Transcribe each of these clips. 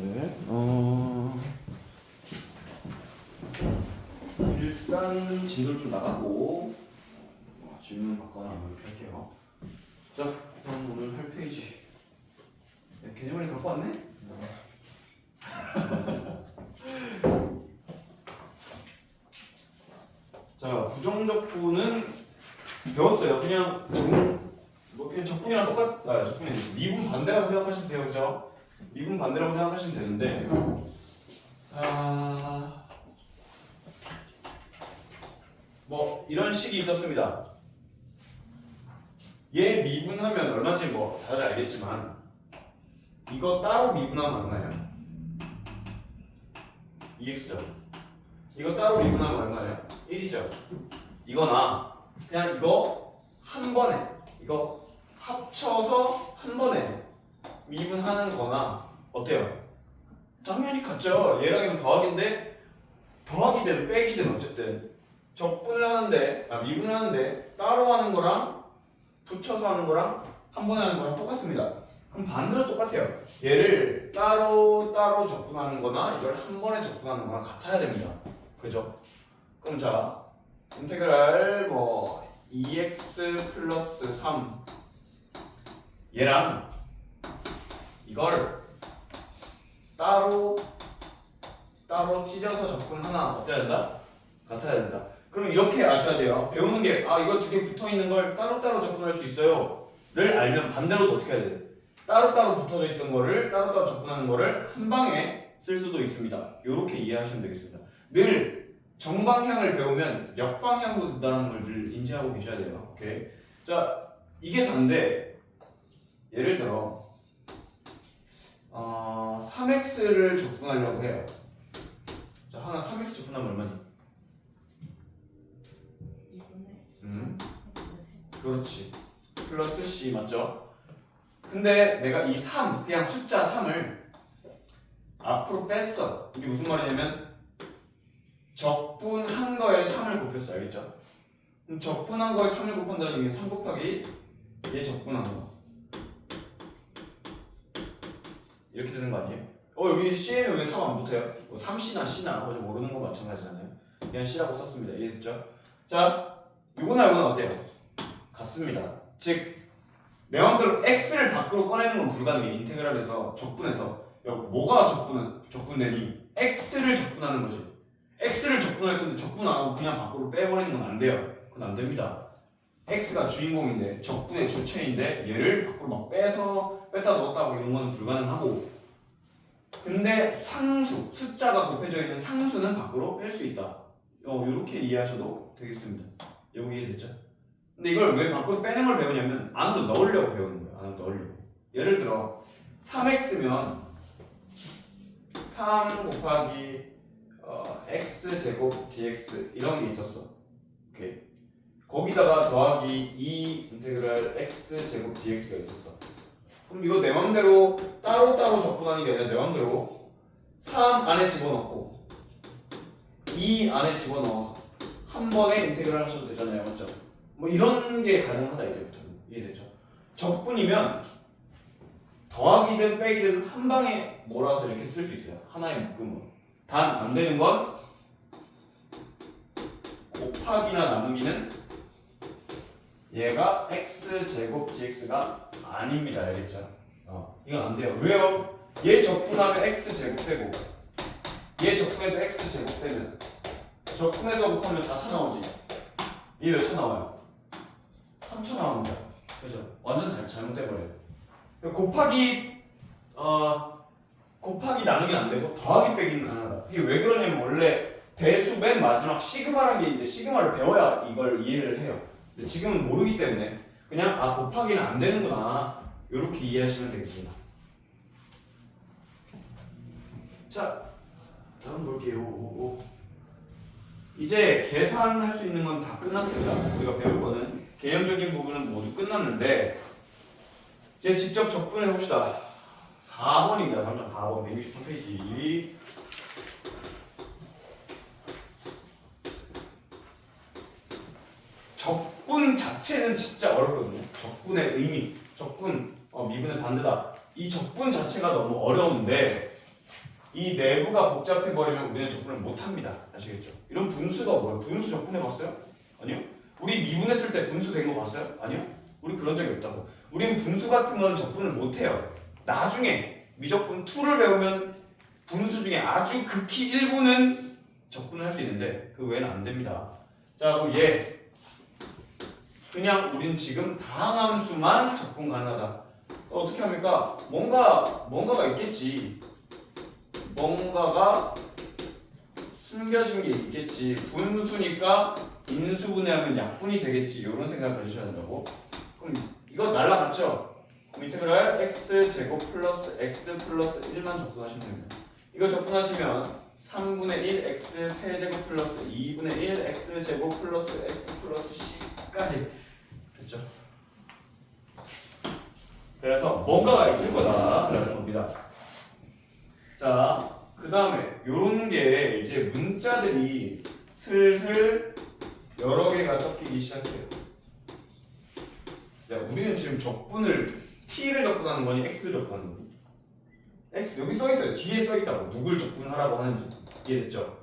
네. 일단 진도를 좀 나가고 질문 받거나 이렇게 할게요. 자, 우선 오늘 할 페이지. 네, 개념을 갖고 왔네? 자, 부정적분은 배웠어요. 그냥 그냥 적분이랑 적분이 미분 반대라고 생각하시면 돼요, 그죠? 미분 반대라고 생각하시면 되는데, 뭐 이런 식이 있었습니다. 얘 미분하면 얼마인지 뭐 다들 알겠지만, 이거 따로 미분하면 얼마예요? 2x죠. 이거 따로 미분하면 얼마예요? 1이죠. 이거나 그냥 이거 한 번에 이거 합쳐서 한 번에 미분하는 거나 어때요? 당연히 같죠. 얘랑 이건 더하기인데 더하기든 빼기든 어쨌든 적분을 하는데 미분을 하는데 따로 하는 거랑 붙여서 하는 거랑 한 번에 하는 거랑 똑같습니다. 그럼 반대로 똑같아요. 얘를 따로 적분하는 거나 이걸 한 번에 적분하는 거랑 같아야 됩니다. 그죠? 그럼 자, 인테그랄 뭐 2x 플러스 3 얘랑 이걸 따로 찢어서 적분하나 어때야 된다? 같아야 된다. 그럼 이렇게 아셔야 돼요. 배우는 게 이거 두 개 붙어 있는 걸 따로따로 적분할 수 있어요 를 알면 반대로도 어떻게 해야 돼? 따로따로 붙어져 있던 거를 따로따로 적분하는 거를 한 방에 쓸 수도 있습니다. 이렇게 이해하시면 되겠습니다. 늘 정방향을 배우면 역방향도 된다는 걸 늘 인지하고 계셔야 돼요. 오케이. 자, 이게 단데 예를 들어 3x를 적분하려고 해요. 자, 하나 3x 적분하면 얼마니? 2분의 그렇지. 플러스 c 맞죠? 근데 내가 이 3, 그냥 숫자 3을 앞으로 뺐어. 이게 무슨 말이냐면 적분한 거에 3을 곱했어. 알겠죠? 그럼 적분한 거에 3을 곱한다는 게 3 곱하기 얘 적분한 거 이렇게 되는 거 아니에요? 여기 C에는 왜 3 안 붙어요? 3C나 C나 어제 모르는 거 마찬가지잖아요. 그냥 C라고 썼습니다. 이해됐죠? 자, 요거나 요거나 어때요? 같습니다. 즉 내 맘대로 x를 밖으로 꺼내는 건 불가능해. 인테그랄에서 적분해서 뭐가 적분되니? x를 적분하는 거지. x를 적분할 건데 적분 안 하고 그냥 밖으로 빼버리는 건 안 돼요. 그건 안 됩니다. x가 주인공인데 적분의 주체인데 얘를 밖으로 막 빼서 뺐다 넣었다 이런 거는 불가능하고, 근데 상수, 숫자가 곱해져 있는 상수는 밖으로 뺄 수 있다. 이렇게 이해하셔도 되겠습니다. 여기 이해됐죠? 근데 이걸 왜 밖으로 빼는 걸 배우냐면 안으로 넣으려고 배우는 거예요. 안으로 넣으려고. 예를 들어 3x면 3 곱하기 x제곱 dx 이런 게 있었어. 오케이. 거기다가 더하기 2 인테그랄 x제곱 dx가 있었어. 그럼 이거 내 맘대로 따로따로 적분하는 게 아니라 내 맘대로 3 안에 집어넣고 2 안에 집어넣어서 한 번에 인테그랄 하셔도 되잖아요. 맞죠? 뭐 이런 게 가능하다 이제부터는. 이해됐죠? 적분이면 더하기든 빼기든 한 방에 몰아서 이렇게 쓸 수 있어요. 하나의 묶음으로. 단 안 되는 건 곱하기나 나누기는 얘가 x제곱 dx가 아닙니다. 알겠죠? 이건 안 돼요. 왜요? 얘 적분하면 x제곱 되고 얘 적분해도 x제곱 되면 적분해서 곱하면 4차 나오지. 얘 몇 차 나와요? 3차 나옵니다. 그죠? 완전 잘못돼버려요. 곱하기 나누기는 안 되고 더하기 빼기는 가능하다. 이게 왜 그러냐면 원래 대수 맨 마지막 시그마라는 게 있는데 시그마를 배워야 이걸 이해를 해요. 근데 지금은 모르기 때문에 그냥 곱하기는 안 되는구나 이렇게 이해하시면 되겠습니다. 자, 다음 볼게요. 이제 계산할 수 있는 건 다 끝났습니다. 우리가 배울 거는 개념적인 부분은 모두 끝났는데 이제 직접 적분해 봅시다. 4번입니다. 당장 4번 163페이지. 적분 자체는 진짜 어렵거든요. 적분의 의미, 적분 미분의 반대다. 이 적분 자체가 너무 어려운데 이 내부가 복잡해버리면 우리는 적분을 못합니다. 아시겠죠? 이런 분수가 뭐예요? 분수 적분해봤어요? 아니요? 우리 미분했을 때 분수 된 거 봤어요? 아니요? 우리 그런 적이 없다고. 우리는 분수 같은 건 적분을 못해요. 나중에 미적분 2를 배우면 분수 중에 아주 극히 일부는 적분을 할 수 있는데 그 외에는 안 됩니다. 자, 그럼 얘 그냥 우린 지금 다항함수만 적분 가능하다. 어떻게 합니까? 뭔가가 있겠지. 뭔가가 숨겨진 게 있겠지. 분수니까 인수분해하면 약분이 되겠지. 이런 생각을 가지셔야 된다고. 그럼 이거 날라갔죠? 그럼 인테그랄 x제곱 플러스 x 플러스 1만 적분하시면 됩니다. 이거 적분하시면 3분의 1 x 세제곱 플러스 2분의 1 x제곱 플러스 x 플러스 c까지 됐죠? 그래서 뭔가가 있을 거다라는 겁니다. 자, 그 다음에 요런 게 이제 문자들이 슬슬 여러 개가 섞이기 시작해요. 자, 우리는 지금 적분을 t를 적분하는 거니 x를 적분하는 거니? x 여기 써 있어요. 뒤에 써 있다고 누굴 적분하라고 하는지 이해됐죠?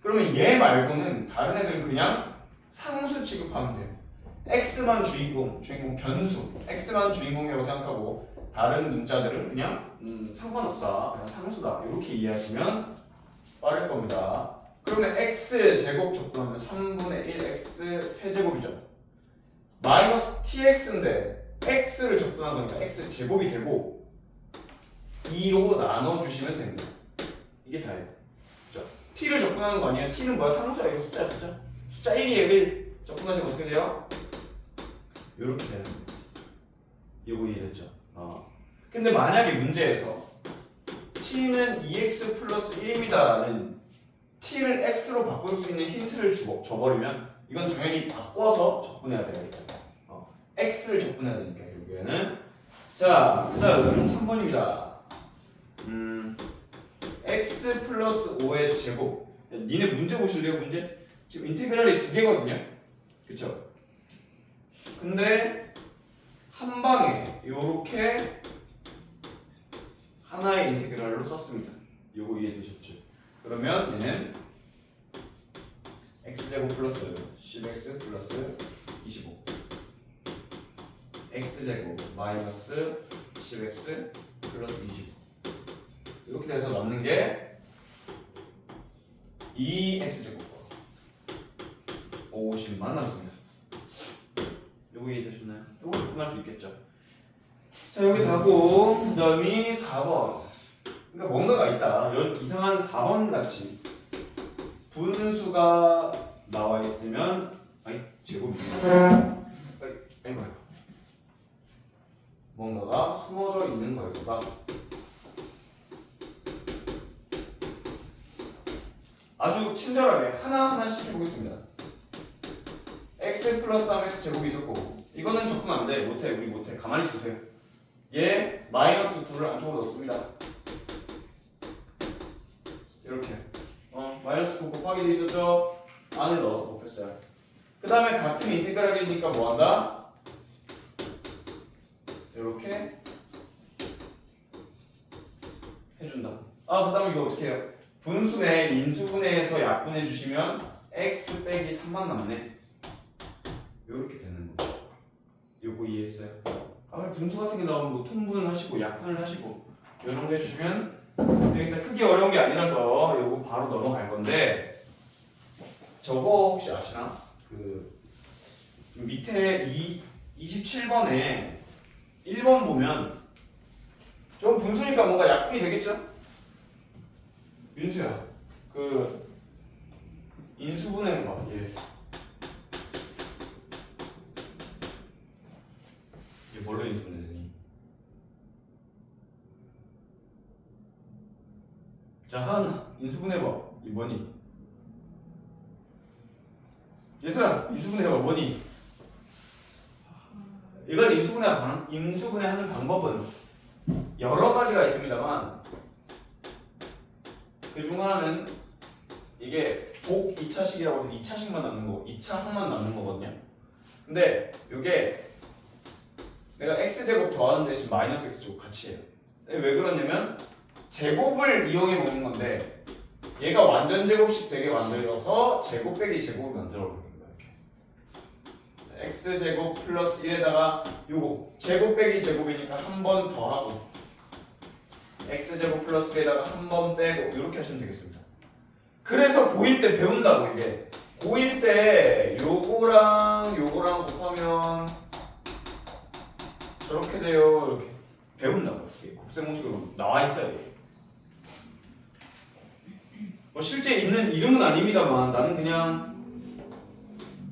그러면 얘 말고는 다른 애들은 그냥 상수 취급하면 돼요. x만 주인공 변수, x만 주인공이라고 생각하고 다른 문자들은 그냥 상관없다, 그냥 상수다 이렇게 이해하시면 빠를 겁니다. 그러면 x 제곱 적분하면 3분의 1 x 세제곱이죠. 마이너스 tx인데 x를 적분한 거니까 x 제곱이 되고 2로 나눠주시면 됩니다. 이게 다예요. 그렇죠? t를 적분하는 거 아니에요? t는 뭐야? 상수야. 이거 숫자. 숫자 1이에요. 1 적분하시면 어떻게 돼요? 이렇게 되는 거예요. 이거 이해됐죠? 근데 만약에 문제에서 t는 2x 플러스 1입니다 라는 t를 x로 바꿀 수 있는 힌트를 줘버리면 이건 당연히 바꿔서 적분해야 되겠죠. x를 적분해야 되니까 여기에는. 자, 그 다음 3번입니다. x 플러스 5의 제곱. 니네 문제 보실래요? 문제? 지금 인테그랄이 2개거든요. 그쵸? 근데 한 방에 요렇게 하나의 인테그랄로 썼습니다. 요거 이해되셨죠? 그러면 얘는 x제곱 플러스 10x 플러스 25 x제곱 마이너스 10x 플러스 25 이렇게 돼서 남는 게 2x제곱 50만 남습니다. 요거 이해되셨나요? 요거 접근할 수 있겠죠? 자, 여기 다고 그 다음이 4번. 그러니까 뭔가가 있다. 이상한 4번 같이 분수가 나와 있으면 제곱이 아이고 뭔가가 숨어져 있는 거다. 아주 친절하게 하나하나씩 해보겠습니다. x 플러스 3x 제곱이 있었고 이거는 접근 안 돼. 못해. 우리 못해. 가만히 있으세요. 얘 마이너스 9를 안쪽으로 넣습니다. 이렇게 마이너스 9 곱하기 돼 있었죠? 안에 넣어서 곱했어요. 그 다음에 같은 인테그랄이니까 뭐한다? 이렇게 해준다. 그 다음에 이거 어떻게 해요? 분수네 인수분해에서 약분해 주시면 x 빼기 3만 남네. 이렇게 되는 거. 요거 이해했어요? 분수 같은 게 나오면 뭐 통분을 하시고 약분을 하시고 이런 거 해주시면 일단 크게 어려운 게 아니라서 요거 바로 넘어갈 건데 저거 혹시 아시나? 그 밑에 27번에 1번 보면 저건 분수니까 뭔가 약분이 되겠죠? 윤수야, 그 인수분해 해봐. 얘 뭘로 인수분해 되니? 자, 하나 인수분해 해봐. 이 뭐니? 예수야, 인수분해 해봐. 뭐니? 이걸 인수분해하는 방법은 여러 가지가 있습니다만 그 중 하나는 이게 복 2차식이라고 해서 2차식만 남는 거고 2차 항만 남는 거거든요. 근데 이게 내가 x제곱 더하는 대신 마이너스 x제곱 같이 해요. 왜 그러냐면 제곱을 이용해 먹는 건데 얘가 완전 제곱식 되게 만들어서 제곱 빼기 제곱을 만들어 버리는 거야. 이렇게 x제곱 플러스 1에다가 요거 제곱 빼기 제곱이니까 한 번 더 하고 x제곱 플러스 1에다가 한 번 빼고 이렇게 하시면 되겠습니다. 그래서 고1 때 배운다고. 이게 고1 때 요거랑 요거랑 곱하면 저렇게 돼요. 이렇게 배운다고. 곱셈 공식으로 나와 있어요. 이게. 뭐 실제 있는 이름은 아닙니다만 나는 그냥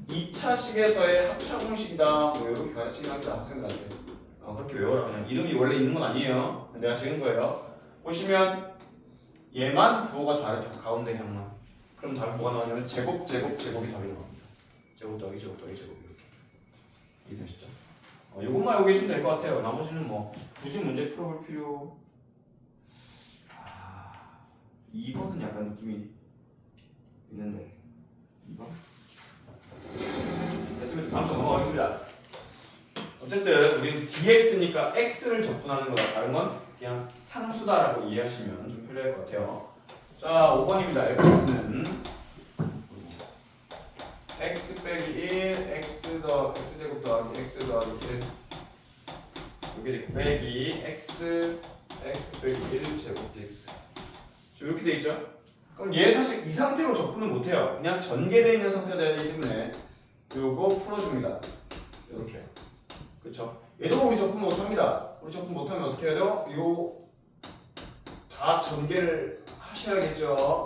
2차식에서의 합차 공식이다 뭐 이렇게 가르치긴 합니다. 학생들한테 그렇게 외워라. 그냥 이름이 원래 있는 건 아니에요. 내가 지은 거예요. 보시면 얘만 부호가 다르죠. 가운데 향만. 그럼 답이 뭐가 나오냐면 제곱 제곱이 답이 나옵니다. 제곱 더하기 제곱 더하기 제곱 이렇게. 이해되시죠? 요것만 알고 계시면 될 것 같아요. 나머지는 뭐 굳이 문제 풀어볼 필요. 2번은 약간 느낌이 있는데 2번? 됐습니다. 다음 주 넘어가겠습니다. 어쨌든 우리는 dx니까 x를 적분하는 거다. 다른 건 그냥 상수다라고 이해하시면 좀 편리할 것 같아요. 자, 5번입니다. fx는 x 빼기 1, x제곱 더하기 x 더하기 1 여기 빼기 x 빼기 1 제곱 dx 이렇게 돼 있죠? 그럼 얘 사실 이 상태로 적분을 못해요. 그냥 전개되어 있는 상태가 돼야 되기 때문에 요거 풀어줍니다. 이렇게요. 그쵸? 얘도 우리 적분 못합니다. 우리 적분 못하면 어떻게 해야 돼요? 요 다 전개를 하셔야겠죠?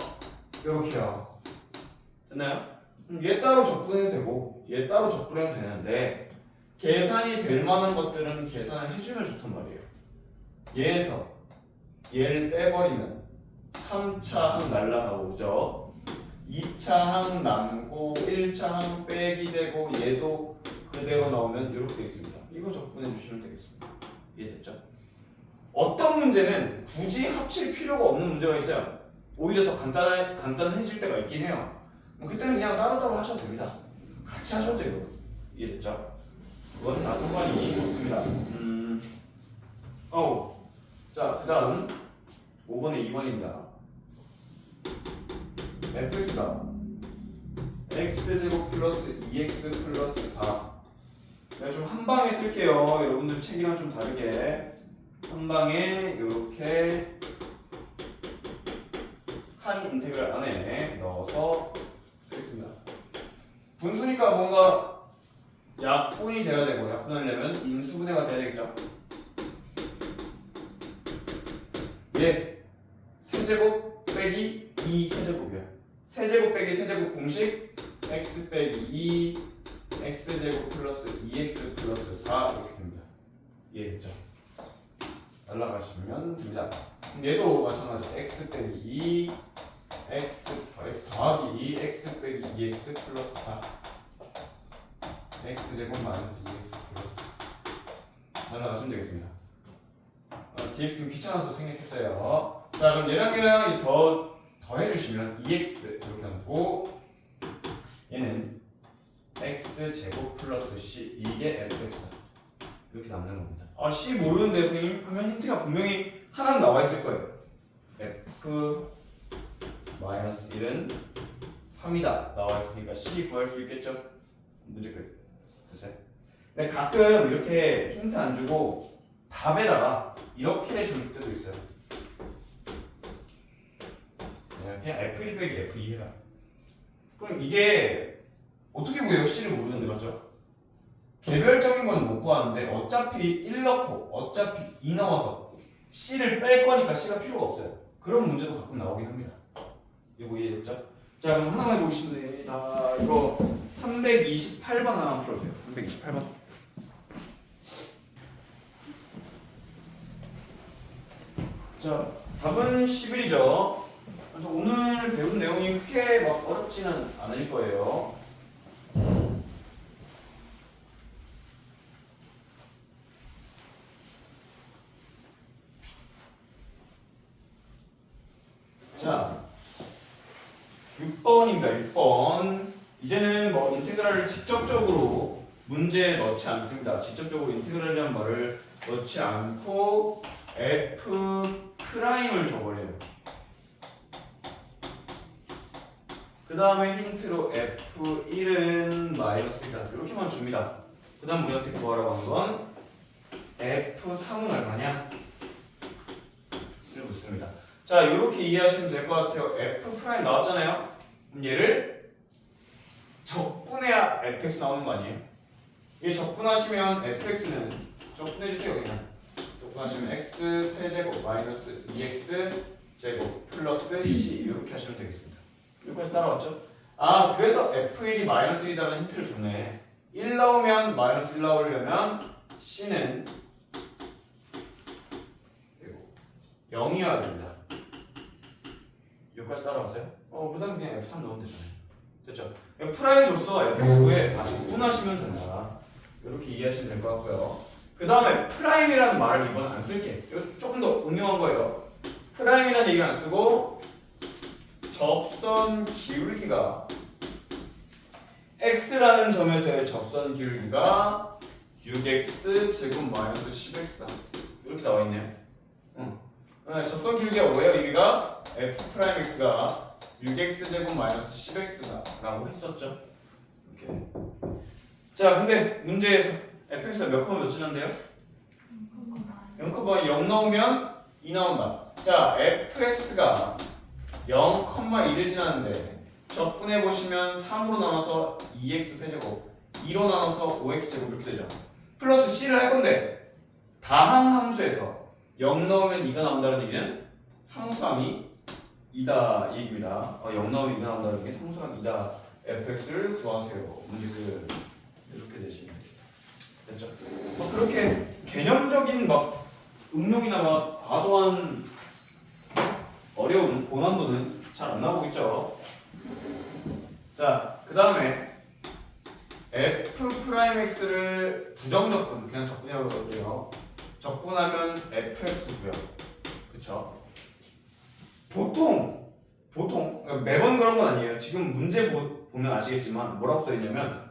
요렇게요. 됐나요? 얘 따로 적분해도 되고 얘 따로 적분해도 되는데 계산이 될 만한 것들은 계산을 해주면 좋단 말이에요. 얘에서 얘를 빼버리면 3차 항 날라가고 그죠? 2차 항 남고 1차 항 빼기 되고 얘도 그대로 나오면 이렇게 되어 있습니다. 이거 적분해 주시면 되겠습니다. 이해됐죠? 어떤 문제는 굳이 합칠 필요가 없는 문제가 있어요. 오히려 더 간단해질 때가 있긴 해요. 그때는 그냥 따로따로 하셔도 됩니다. 같이 하셔도 돼요. 이해됐죠? 그건 다 상관이 없습니다. 자, 그 다음 5번에 2번입니다. fx가 x제곱 플러스 2x 플러스 4 내가 좀 한방에 쓸게요. 여러분들 책이랑 좀 다르게 한방에 이렇게 한 인테그랄 안에 넣어서 쓰겠습니다. 분수니까 뭔가 약분이 돼야 되고 약분하려면 인수분해가 돼야 되겠죠. 예, 세제곱 빼기 2 세제곱이야. 세제곱 빼기 세제곱 공식 x 빼기 2 x제곱 플러스 2x 플러스 4 이렇게 됩니다. 이해됐죠? 날라가시면 됩니다. 얘도 마찬가지 x 빼기 2 x 더하기 2 x 빼기 2x 플러스 4 x제곱 마이너스 2x 플러스 날라가시면 되겠습니다. dx는 귀찮아서 생략했어요. 자, 그럼 얘랑 이제 더 해주시면 2x 이렇게 놓고 얘는 x제곱 플러스 c 이게 fx다. 이렇게 남는 겁니다. c 모르는데 선생님 하면 힌트가 분명히 하나 나와 있을 거예요. f 마이너스 1은 3이다 나와 있으니까 c 구할 수 있겠죠? 문제 끝. 됐어요? 근데 가끔 이렇게 힌트 안 주고 답에다가 이렇게 줄 때도 있어요. 그냥 f1 빼기 f2 해라. 그럼 이게 어떻게 구해요? c를 모르는데 맞죠? 개별적인 건 못 구하는데 어차피 1 넣고 어차피 2 나와서 c를 뺄 거니까 c가 필요가 없어요. 그런 문제도 가끔 나오긴 합니다. 이거 이해됐죠? 자, 그럼 하나만 해보시면 됩니다. 이거 328번 하나만 풀어주세요. 328번. 자, 답은 11이죠. 그래서 오늘 배운 내용이 크게 막 어렵지는 않을 거예요. 자, 6번입니다. 6번. 이제는 뭐 인테그랄을 직접적으로 문제에 넣지 않습니다. 직접적으로 인테그랄이라는 말을 넣지 않고 f 프라임을 줘버려요. 그 다음에 힌트로 F1은 마이너스이다. 이렇게만 줍니다. 그 다음 우리한테 구하라고 하는 건 F3은 얼마냐? 이를 묻습니다. 자, 이렇게 이해하시면 될 것 같아요. F' 나왔잖아요. 그럼 얘를 적분해야 fx 나오는 거 아니에요? 얘 적분하시면 fx는 적분해주세요. 그냥 적분하시면 x 세제곱 마이너스 2x 제곱 플러스 c 이렇게 하시면 되겠습니다. 여기까지 따라왔죠? 아, 그래서 f1이 마이너스 1이라는 힌트를 줬네. 1 나오면 마이너스 1 나오려면 c는 0이어야 됩니다. 여기까지 따라왔어요? 그 다음 그냥 F3 넣으면 되잖아요. 됐죠? 프라임 줬어. fx9에 다시 구분하시면 된다. 이렇게 이해하시면 될 것 같고요. 그 다음에 프라임이라는 말을 이번 안 쓸게. 이거 조금 더 응용한 거예요. 프라임이라는 얘기를 안 쓰고 접선 기울기가 x라는 점에서의 접선 기울기가 6x 제곱 마이너스 10x다. 이렇게 나와 있네요. 접선 기울기가 뭐예요? 여기가 f'x가 6x 제곱 마이너스 10x다라고 했었죠. 이렇게. 자, 근데 문제에서 fx가 몇 컴마 몇 지난데요? 0, 0 나오면 2 나온다. 자, fx가 0,2를 지나는데 적분해 보시면 3으로 나눠서 2x 세제곱, 2로 나눠서 5x 제곱 이렇게 되죠. 플러스 c를 할 건데 다항 함수에서 0 넣으면 2가 나온다는 얘기는 상수항이 2다 얘기입니다. 0 넣으면 2가 나온다는 얘기는 상수항이 2다. fx를 구하세요. 문제 끝. 이렇게 되시면 됐죠? 그렇게 개념적인 막 응용이나 막 과도한 어려운 고난도는 잘 안 나오겠죠. 자, 그 다음에 f'x를 부정적분 그냥 적분이라고 볼게요. 적분하면 fx고요. 그쵸? 보통 그러니까 매번 그런 건 아니에요. 지금 문제 보면 아시겠지만 뭐라고 써있냐면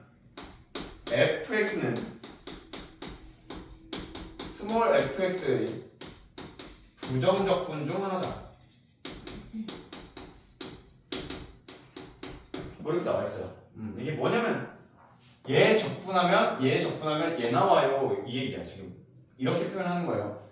fx는 스몰 fx의 부정적분 중 하나다. 뭐 이렇게 나와 있어요. 이게 뭐냐면 얘 적분하면 얘 나와요. 이 얘기야 지금. 이렇게 표현하는 거예요.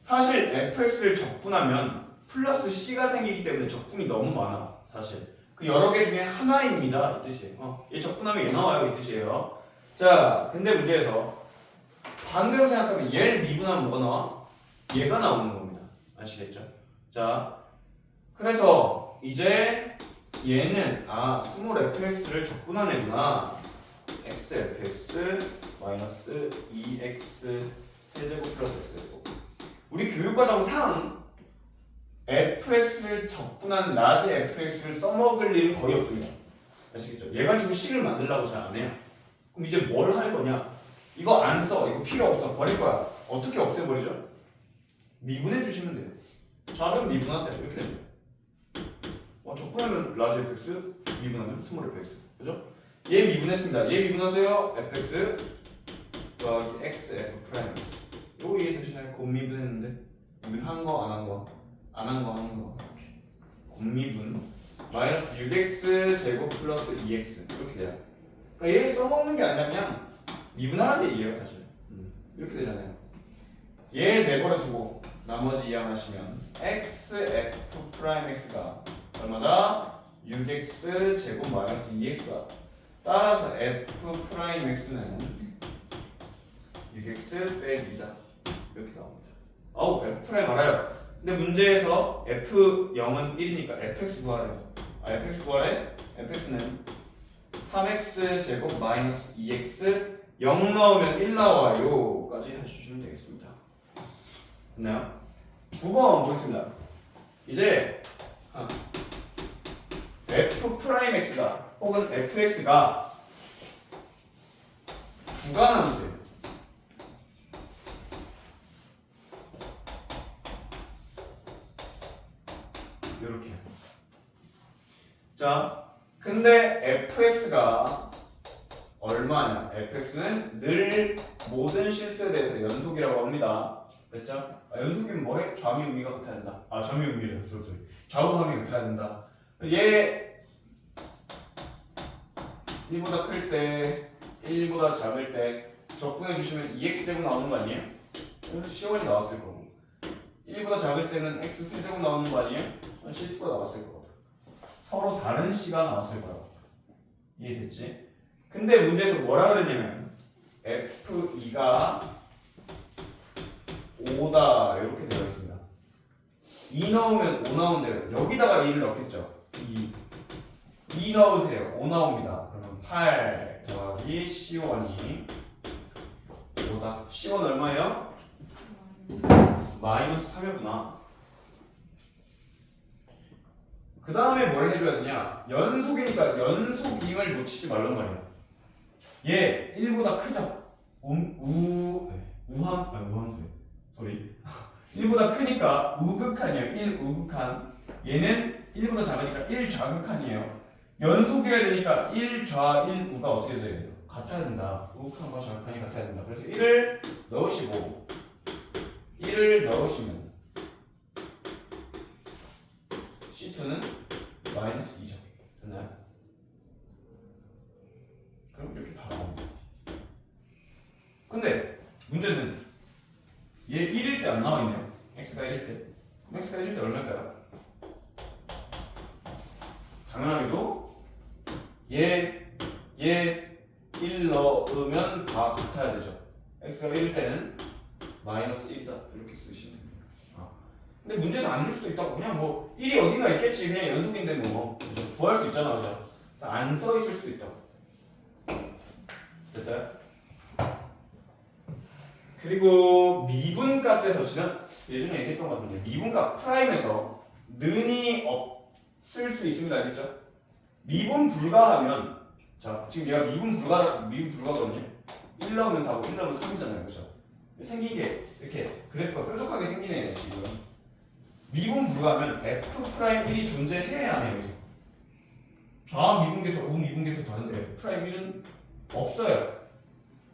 사실 fx를 적분하면 플러스 c가 생기기 때문에 적분이 너무 많아. 사실 그 여러 개 중에 하나입니다. 이 뜻이에요. 얘 적분하면 얘 나와요. 이 뜻이에요. 자, 근데 문제에서 반대로 생각하면 얘를 미분하면 뭐가 나와? 얘가 나오는 겁니다. 아시겠죠? 자, 그래서 이제 얘는 스몰 fx를 적분한 애구나. xfx 마이너스 2x 세제곱 플러스 x제곱. 우리 교육과정상 fx를 적분한 라지 fx를 써먹을 일은 거의 없습니다. 아시겠죠? 얘 가지고 식을 만들려고 잘 안 해요. 그럼 이제 뭘 할 거냐? 이거 안 써. 이거 필요 없어. 버릴 거야. 어떻게 없애버리죠? 미분해 주시면 돼요. 좌변 미분하세요. 이렇게 됩니다. 적분하면 라지 fx, 미분하면 스몰 fx. 그죠? 얘 미분했습니다. 얘 미분하세요. fx 더하기 x f 프라임 x. 요거 이해되시나요? 곱미분했는데 미분한 거, 안 한 거, 안 한 거, 하는 거 이렇게. 곱미분 마이너스 6x 제곱 플러스 2x 이렇게 돼요. 그러니까 얘를 써먹는 게 아니라 그냥 미분하라는 얘기예요, 사실. 이렇게 되잖아요. 얘 내버려 두고 나머지 이항하시면 x f 프라임 x가 얼마다? 6x 제곱 마이너스 2x다. 따라서 f 프라임 x는 6x 빼기 2다. 이렇게 나옵니다. f 프라임 알아요. 근데 문제에서 f0은 1이니까 fx 구하래요. fx 구하래? fx는 3x 제곱 마이너스 2x 0 넣으면 1 나와요. 까지 해주시면 되겠습니다. 됐나요? 9번 보겠습니다. 이제 f 프라임 x가 혹은 fx가 구간함수예요. 이렇게. 자, 근데 fx가 얼마냐? fx는 늘 모든 실수에 대해서 연속이라고 합니다. 됐죠? 연속이면 뭐해? 좌미우미가 같아야 된다. 좌미우미래. 쏘리. 좌우함이 같아야 된다. 얘 1보다 클 때, 1보다 작을 때 적분해 주시면 2x제곱 나오는 거 아니에요? 그래서 C1이 나왔을 거고 1보다 작을 때는 x 세제곱 나오는 거 아니에요? C2가 나왔을 거거든. 서로 다른 C가 나왔을 거야. 이해됐지? 근데 문제에서 뭐라 그랬냐면 F2가 5다 이렇게 되어 있습니다. 2 넣으면 5 나온대요. 여기다가 2를 넣겠죠. 2 넣으세요. 5 나옵니다. 그러면 8 더하기 C1이 5다. C1 얼마예요? 마이너스 3이었구나. 그 다음에 뭘 해줘야 되냐? 연속이니까 연속임을 놓치지 말란 말이야. 얘 1보다 크죠? 우함수래. 소리. 1보다 크니까 우극한이에요. 1 우극한. 얘는 1보다 작으니까 1 좌극한이에요. 연속이어야 되니까 1 좌, 1 우가 어떻게 돼요? 같아야 된다. 우극한과 좌극한이 같아야 된다. 그래서 1을 넣으시고 1을 넣으시면 C2는 마이너스 2죠. 됐나요? 그럼 이렇게 다 나옵니다. 근데 문제는 얘 1일 때 안 나와 있네요. x가 1일 때. 그럼 x가 1일 때 얼마일까요? 당연하게도 얘 1 넣으면 다 같아야 되죠. x가 1일 때는 마이너스 1이다. 이렇게 쓰시면 됩니다. 근데 문제에서 안 줄 수도 있다고. 그냥 뭐 1이 어딘가 있겠지. 그냥 연속인데 뭐 구할 수 있잖아. 그죠? 그래서 안 써 있을 수도 있다고. 됐어요? 그리고 미분값에서 예전에 얘기했던 것 같은데 미분값 프라임에서 는이 없을 수 있습니다. 알겠죠? 미분 불가하면 자 지금 얘가 미분 불가거든요. 1 넣으면 4고 1 넣으면 3이잖아요. 그죠? 생긴 게 이렇게 그래프가 뾰족하게 생기네요. 지금 미분 불가하면 f'1이 존재해야 해요. 여기서 좌 미분계수, 우 미분계수 더는데 f'1은 없어요.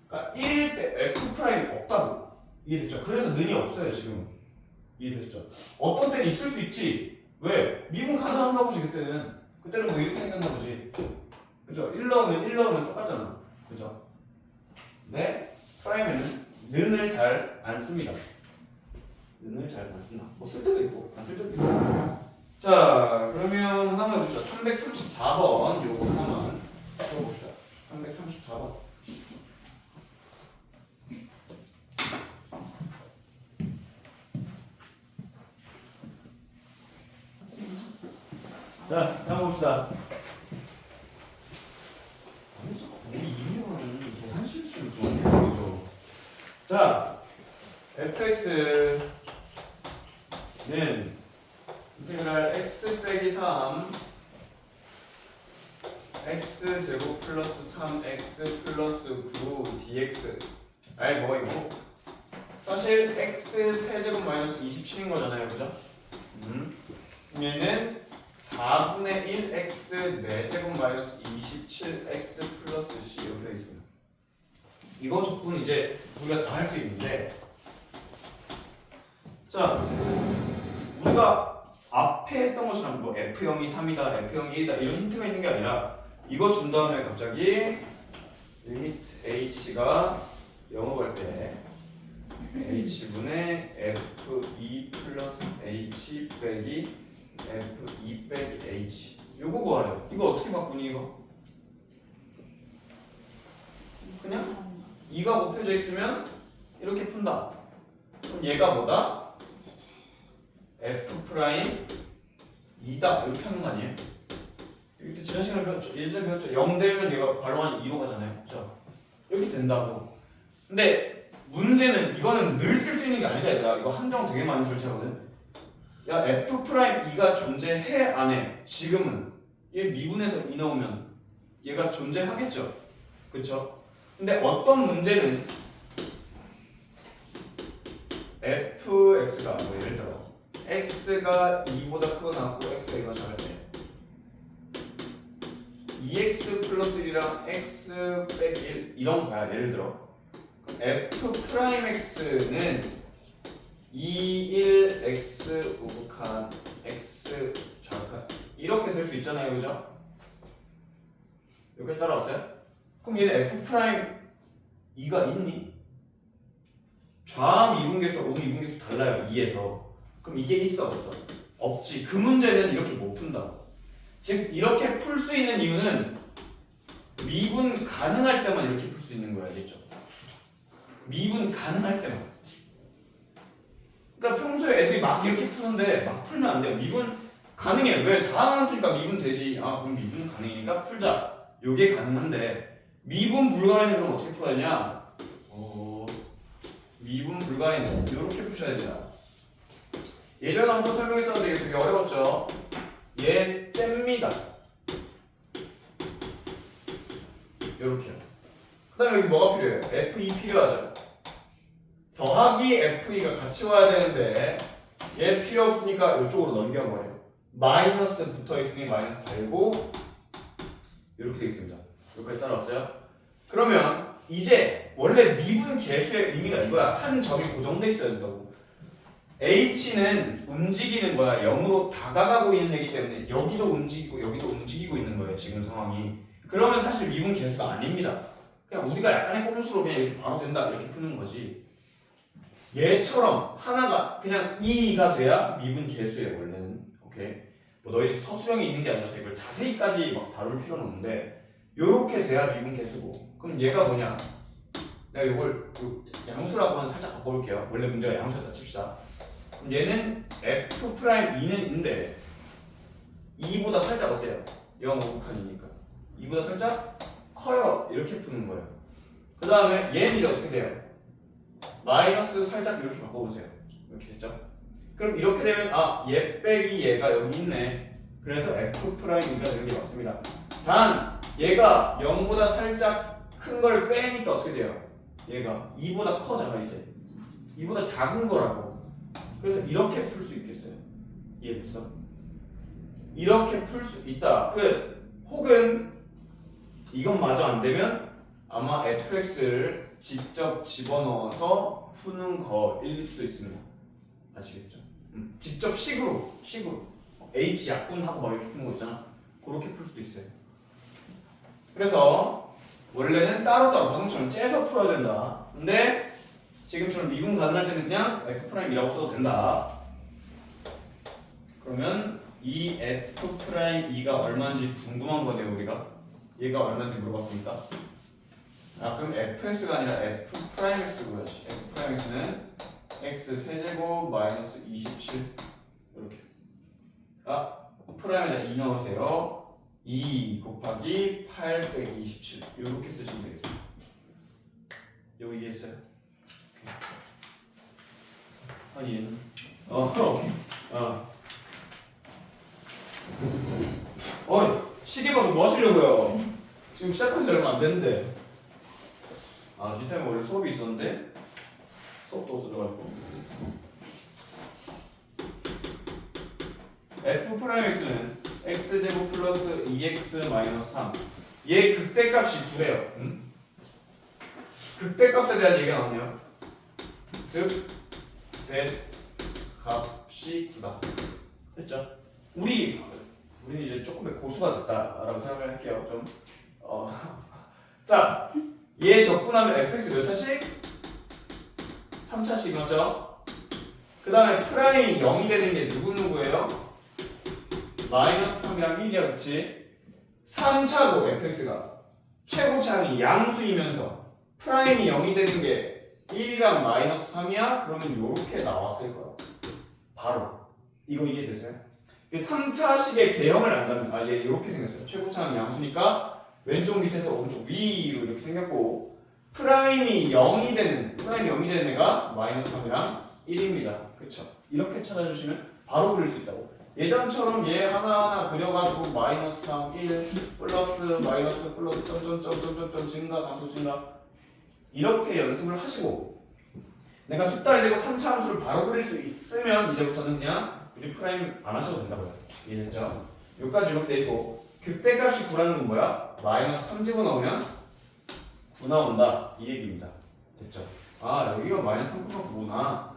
그러니까 1일 때 f' 없다고. 이해됐죠? 그래서 는이 없어요. 지금 이해됐죠? 어떤 때는 있을 수 있지. 왜? 미분 가능한가 보지. 그때는 뭐 이렇게 생겼나 보지. 그죠? 1 넣으면 똑같잖아. 그죠? 네? 프라임에는 는을 잘 안 씁니다. 는을 잘 안 쓴다. 뭐 쓸 때도 있고 안 쓸 때도 있고. 자, 그러면 하나만 해봅시다. 334번 요거 하나만 써봅시다. 334번. 자, 다음 봅시다. 우리 이명은 계산 실수를 좀 해보죠. 자, fx는 인테그랄 x 빼기 3 x 제곱 플러스 3x 플러스 9 dx. 아이 뭐가 이거? 사실 x 세제곱 마이너스 27인 거잖아요, 그죠? 얘는 4분의 1 x 4제곱 마이너스 27x 플러스 c 이렇게 되어 있습니다. 이거 적분 이제 우리가 다 할 수 있는데, 자 우리가 앞에 했던 것처럼 뭐 f0이 3이다, f0이 1이다 이런 힌트가 있는 게 아니라 이거 준 다음에 갑자기 리미트 h가 0을 걸 때 h분의 f2 플러스 h 빼기 f2 빼기 h 요거 구하래요. 이거 어떻게 바꾸니 이거? 그냥 2가 곱해져 있으면 이렇게 푼다. 그럼 얘가 뭐다? f 프라임 2다 이렇게 하는 거 아니에요? 이때 지난 시간에 배웠죠. 예전에 배웠죠. 0 되면 얘가 괄호한 2로 가잖아요. 그렇죠? 이렇게 된다고. 근데 문제는 이거는 늘 쓸 수 있는 게 아니다 얘들아. 이거 함정 되게 많이 설치하거든. 야 f 프라임 2가 존재해 안 해? 지금은 얘 미분해서 2 넣으면 얘가 존재하겠죠. 그렇죠? 근데 어떤 문제는 fx가 뭐 예를 들어 x가 2보다 크거나 x가 2보다 작을 때 2x 플러스 1이랑 x 빼기 1 이런 거야. 예를 들어 f 프라임 x는 21x 우극한 x 좌극한 이렇게 될 수 있잖아요, 그죠? 여기까지 따라왔어요? 그럼 얘는 f 프라임 2가 있니? 좌암 이분계수, 우음 이분계수 달라요. 2에서. 그럼 이게 있어 없어? 없지. 그 문제는 이렇게 못 푼다고. 즉 이렇게 풀 수 있는 이유는 미분 가능할 때만 이렇게 풀 수 있는 거야, 알겠죠? 미분 가능할 때만. 그러니까 평소에 애들이 막 이렇게 푸는데 막 풀면 안 돼요. 미분 가능해. 왜? 다 나눴으니까 미분 되지. 아 그럼 미분 가능이니까 풀자. 요게 가능한데 미분 불가능은 그럼 어떻게 풀어야 되냐? 미분 불가능은 이렇게 푸셔야 돼요. 예전에 한번 설명했었는데 이게 되게 어려웠죠? 얘 잽니다. 요렇게요. 그 다음에 여기 뭐가 필요해요? F2 필요하죠? 더하기 F2가 같이 와야 되는데 얘 필요 없으니까 이쪽으로 넘겨버려요. 마이너스 붙어있으니 마이너스 달고 이렇게 되겠습니다. 여기까지 따라왔어요? 그러면 이제 원래 미분 계수의 의미가 이거야. 한 점이 고정돼 있어야 된다고. H는 움직이는 거야. 0으로 다가가고 있는 애기 때문에 여기도 움직이고 여기도 움직이고 있는 거예요. 지금 상황이. 그러면 사실 미분 계수가 아닙니다. 그냥 우리가 약간의 꼼수로 그냥 이렇게 바로 된다 이렇게 푸는 거지. 얘처럼 하나가 그냥 2가 돼야 미분 계수예요. 원래는. 오케이. 뭐 너희 서술형이 있는 게 아니라서 이걸 자세히까지 막 다룰 필요는 없는데 요렇게 돼야 미분 계수고. 그럼 얘가 뭐냐? 내가 이걸 양수라고는 살짝 바꿔볼게요. 원래 문제가 양수였다 칩시다. 그럼 얘는 F'2는 2보다 살짝 어때요? 0 오극한이니까 2보다 살짝 커요. 이렇게 푸는 거예요. 그 다음에 얘는 이제 어떻게 돼요? 마이너스 살짝 이렇게 바꿔보세요. 이렇게 됐죠? 그럼 이렇게 되면 얘 빼기 얘가 여기 있네. 그래서 F'2가 되는 게 맞습니다. 단 얘가 0보다 살짝 큰 걸 빼니까 어떻게 돼요? 얘가 2보다 커져가 이제 2보다 작은 거라고. 그래서 이렇게 풀 수 있겠어요. 이해됐어? 이렇게 풀 수 있다. 혹은 이것마저 안 되면 아마 fx를 직접 집어넣어서 푸는 거일 수도 있습니다. 아시겠죠? 직접 식으로 h 약분하고 막 이렇게 푸는 거 있잖아. 그렇게 풀 수도 있어요. 그래서 원래는 따로따로 방금처럼 째서 풀어야 된다. 근데 지금처럼 미분 가능할 때는 그냥 F'이라고 써도 된다. 그러면 이 F'2가 얼마인지 궁금한 거네요, 우리가. 얘가 얼마인지 물어봤으니까. 그럼 fx가 아니라 F'x 구해야지. F'x는 x 세제곱 마이너스 27 이렇게. 프라임에다 2 넣으세요. 2 곱하기 8 빼기 27 이렇게 쓰시면 되겠습니다. 여기 이해했어요? 이해는? 오케이. 시계 봐서 뭐 하시려고요? 지금 시작한 지 얼마 안 됐는데. 뒷타임에 원래 수업이 있었는데 수업도 없어져가지고. F'x는 x제곱 플러스 2x 마이너스 3. 얘 극대값이 9래요. 극대값에 대한 얘기가 나오네요. 극대값이 9다. 됐죠? 우리 이제 조금의 고수가 됐다라고 생각을 할게요. 좀. 자, 얘 적분하면 fx 몇 차씩? 3차씩 맞죠? 그 다음에 프라임이 0이 되는 게 누구예요? 마이너스 3이랑 1이야, 그치? 3차고 fx가 최고차항이 양수이면서 프라임이 0이 되는 게 1이랑 마이너스 3이야? 그러면 요렇게 나왔을 거야. 바로. 이거 이해되세요? 3차식의 개형을 안다면 얘 이렇게 생겼어요. 최고차항이 양수니까 왼쪽 밑에서 오른쪽 위로 이렇게 생겼고 프라임이 0이 되는 애가 마이너스 3이랑 1입니다. 그쵸? 이렇게 찾아주시면 바로 그릴 수 있다고. 예전처럼 얘 하나하나 그려가지고 마이너스 3, 1, 플러스 마이너스 플러스 점점점점점 증가 감소 증가 이렇게 연습을 하시고 내가 숙달이 되고 3차 함수를 바로 그릴 수 있으면 이제부터는 그냥 굳이 프라임 안 하셔도 된다고요. 이해됐죠? 여기까지 이렇게 돼 있고 극대값이 9라는 건 뭐야? 마이너스 3 집어넣으면 9 나온다 이 얘기입니다. 됐죠? 여기가 마이너스 3,9구나.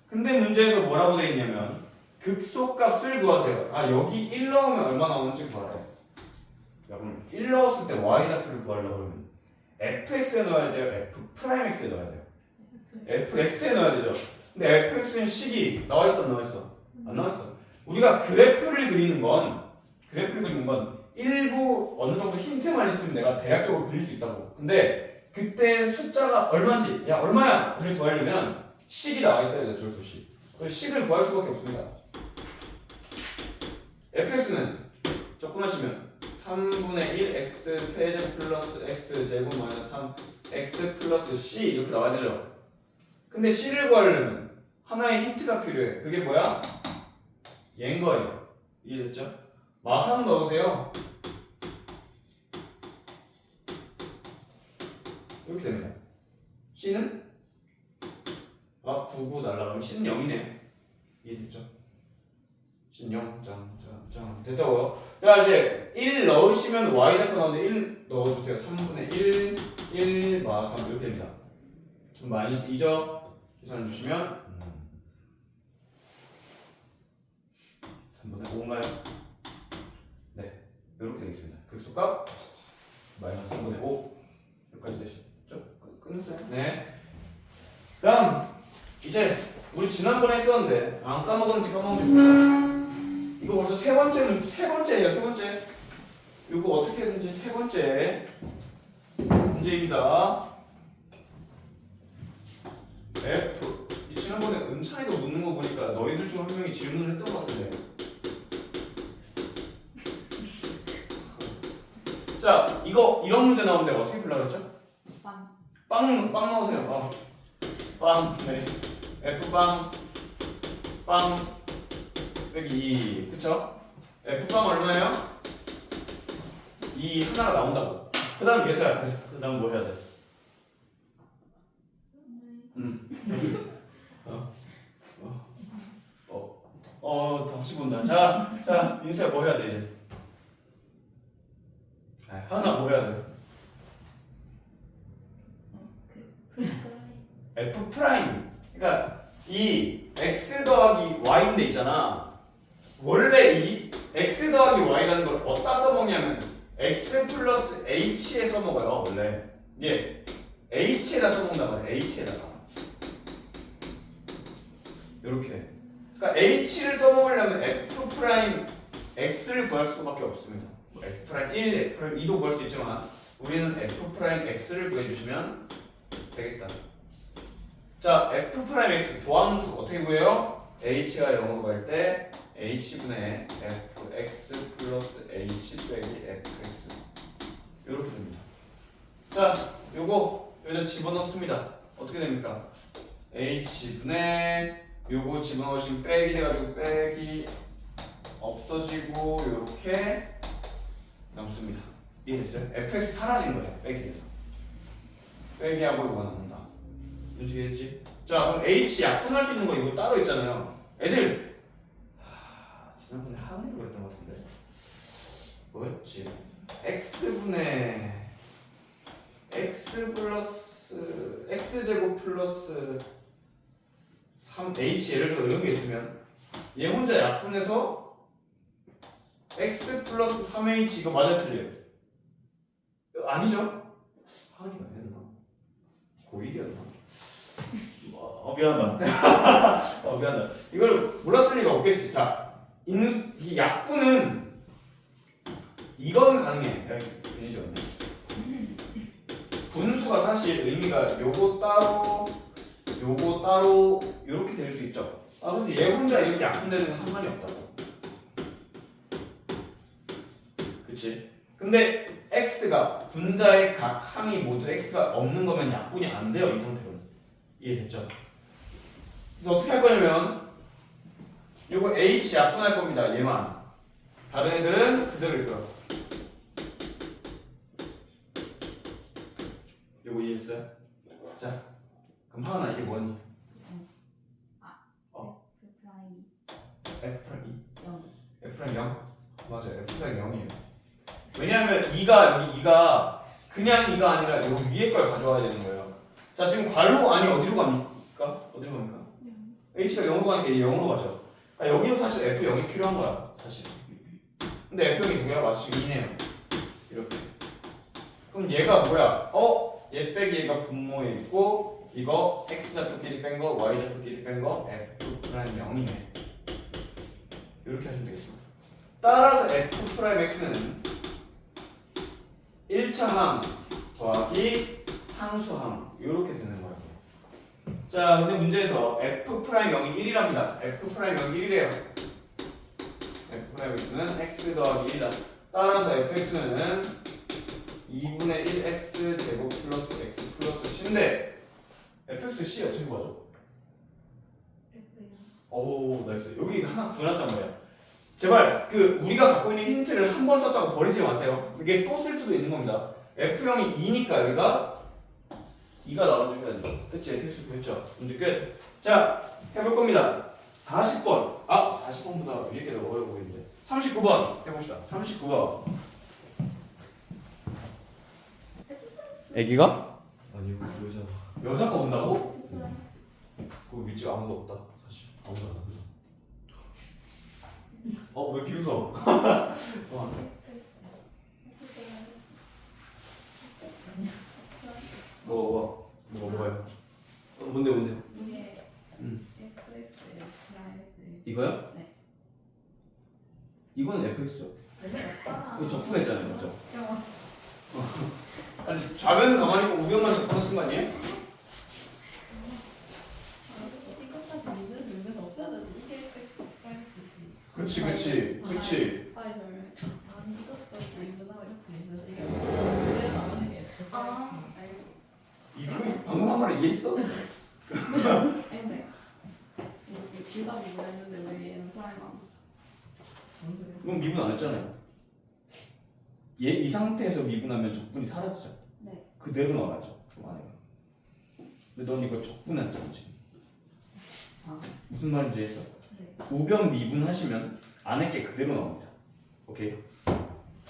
근데 문제에서 뭐라고 돼 있냐면 극소값을 구하세요. 아 여기 1 넣으면 얼마 나오는지 구하래. 야 그럼 1 넣었을 때 y좌표를 구하려고 하면 fx에 넣어야 돼요? f'x에 넣어야 돼요? fx에 넣어야 되죠. 근데 fx는 식이 나와있어 안 나와있어? 안 나와있어. 우리가 그래프를 그리는 건 일부 어느 정도 힌트만 있으면 내가 대략적으로 그릴 수 있다고. 근데 그때 숫자가 얼마인지 야 얼마야?를 구하려면 식이 나와 있어야 돼. 절수식. 그 식을 구할 수밖에 없습니다. fx는 적분하시면 3분의 1 x 세제곱 플러스 x 제곱 마이너스 3 x 플러스 c 이렇게 나와야 되죠. 근데 c를 구하려면 하나의 힌트가 필요해. 그게 뭐야? 얘인 거예요. 이해됐죠? 마상 넣으세요. 이렇게 됩니다. c는 99 날라가면 c는 0이네. 이해됐죠? c는 0. 짱. 됐다고요? 야 이제 1 넣으시면 y좌표 나오는데 1 넣어주세요. 3분의 1 마상 이렇게 됩니다. 그럼 마이너스 2죠? 계산해 주시면 3분의 5인가요? 네, 이렇게 되겠습니다. 극소값 마이너스 3분의 5 여기까지 되셨죠? 끝났어요? 네. 다음 이제 우리 지난번에 했었는데 안 까먹었는지 까먹었는지 이거 벌써 세 번째예요. 세 번째. 이거 어떻게든지 세 번째 문제입니다. F. 이 지난번에 은찬이도 묻는 거 보니까 너희들 중 한 명이 질문을 했던 것 같은데. 자, 이런 문제 나오는데 어떻게 풀려고 그랬죠? 빵 넣으세요. 빵. 네. F빵. 빵. 빼기 2. 그쵸? F빵 얼마예요? 2 하나가 나온다고. 그 다음 예서야. 그 다음 뭐 해야 돼? 덕지 본다. 자, 민수야 뭐 해야 돼 이제? 하나 뭐 해야 돼? F 프라임. 그러니까 이 x 더하기 y인데 있잖아. 원래 이 x 더하기 y라는 걸 어디다 써먹냐면 x 플러스 h에 써먹어요. 원래 이게 h에다 써먹는단 말이야. h에다가 이렇게. 그러니까 h를 써먹으려면 f 프라임 x를 구할 수밖에 없습니다. f 프라임 1, f 프라임 2도 구할 수 있지만 우리는 f 프라임 x를 구해주시면 되겠다. 자, f 프라임 x 도함수 어떻게 구해요? h가 0으로 갈 때 h분의 fx 플러스 h 빼기 fx 이렇게 됩니다. 자, 요거 여기다 집어넣습니다. 어떻게 됩니까? h분의 요거 집어넣으시면 빼기 돼가지고 빼기 없어지고 요렇게 남습니다. 이해됐어요? fx 사라진 거예요. 빼기에서 빼기하고 요거 남는다. 이해됐지? 자, 그럼 h 약분할 수 있는 거 이거 따로 있잖아요. 애들 지난번에 하은이도 그랬던 것 같은데 뭐였지? x분의 x 플러스 x제곱 플러스 3h 예를 들어 이런 게 있으면 얘 혼자 약분해서 x 플러스 3h 이거 맞아 틀려요? 아니죠? 하은이가 안 했나? 고1이었나? 미안하다. 미안하다. 이걸 몰랐을 리가 없겠지. 자, 이 약분은 이건 가능해. 아니죠. 분수가 사실 의미가 요거 따로 이렇게 될 수 있죠. 그래서 얘 혼자 이렇게 약분되는 건 상관이 없다고. 그치? 근데 x가 분자의 각 항이 모두 x가 없는 거면 약분이 안 돼요. 이 상태로는. 이해됐죠? 그래서 어떻게 할 거냐면 요거 h 약분할 겁니다. 얘만. 다른 애들은 그대로일 거야. 요거 이해했어요? 자, 그럼 하은아 이게 뭐니? F'I 0. F'I 0? 맞아요. F'I 0이에요. 왜냐하면 2가 그냥 2가 아니라 요 위에 걸 가져와야 되는 거예요. 자, 지금 괄호 안이 어디로 갑니까? 어디로 갑니까? h가 0으로 가니까 얘 0으로 가죠. 그러니까 여기도 사실 f0이 필요한 거야 사실. 근데 f0이 두 개가 맞지 2네요. 이렇게. 그럼 얘가 뭐야? 얘 빼기 얘가 분모에 있고 이거 x좌표끼리 뺀 거 y좌표끼리 뺀 거 f 프라임 0이네. 이렇게 하시면 되겠습니다. 따라서 f 프라임 x는 1차항 더하기 상수항 이렇게 되는 거예요. 자, 근데 문제에서 f 프라임 0이 1이랍니다. f 프라임 0이 1이래요. f 프라임 x는 x 더하기 1이다. 따라서 fx는 2분의 1x 제곱 플러스 x 플러스 c인데 fx c 어떻게 구하죠? 오, 나이스. 여기 하나 구해놨단 말이야. 제발 그 우리가 갖고 있는 힌트를 한 번 썼다고 버리지 마세요. 이게 또 쓸 수도 있는 겁니다. f0이 2니까 여기가 2가 나와주셔야 된다. 그치? fx 구했죠? 문제 끝. 자, 해볼 겁니다. 40번. 40번보다 위에 게 더 어려워 보이는데. 39번 해봅시다. 39번. 애기가? 아니요 여자가. 여자가 온다고? 그 위치 아무도 없다. 사실 아무도 안 온다. 왜 비웃어? 뭐예요? 뭔데? 이게 fx 이거요? 네. 이거는 fx죠. 이거 적분했잖아요, 맞죠? 진짜 아니 좌변은 가만히 있고 우변만 적분하신 거 아니에요? 이것까지 믿는 없어야지. 이게 fx지. 그렇지. 아니 이것도 믿는다고 이것도 있어서 이게 그래 나오는 게 fx. 이거 방금 한 말에 이해했어? 근데 이렇게 둘다 미분했는데 왜 얘는 프라임 안 붙어? 이건 미분 안 했잖아요. 얘 이 상태에서 미분하면 적분이 사라지죠. 네. 그대로 나와야죠. 그 안에. 근데 넌 이거 적분했잖아 지금. 무슨 말인지 이해했어? 네. 우변 미분하시면 안에 게 그대로 나옵니다. 오케이.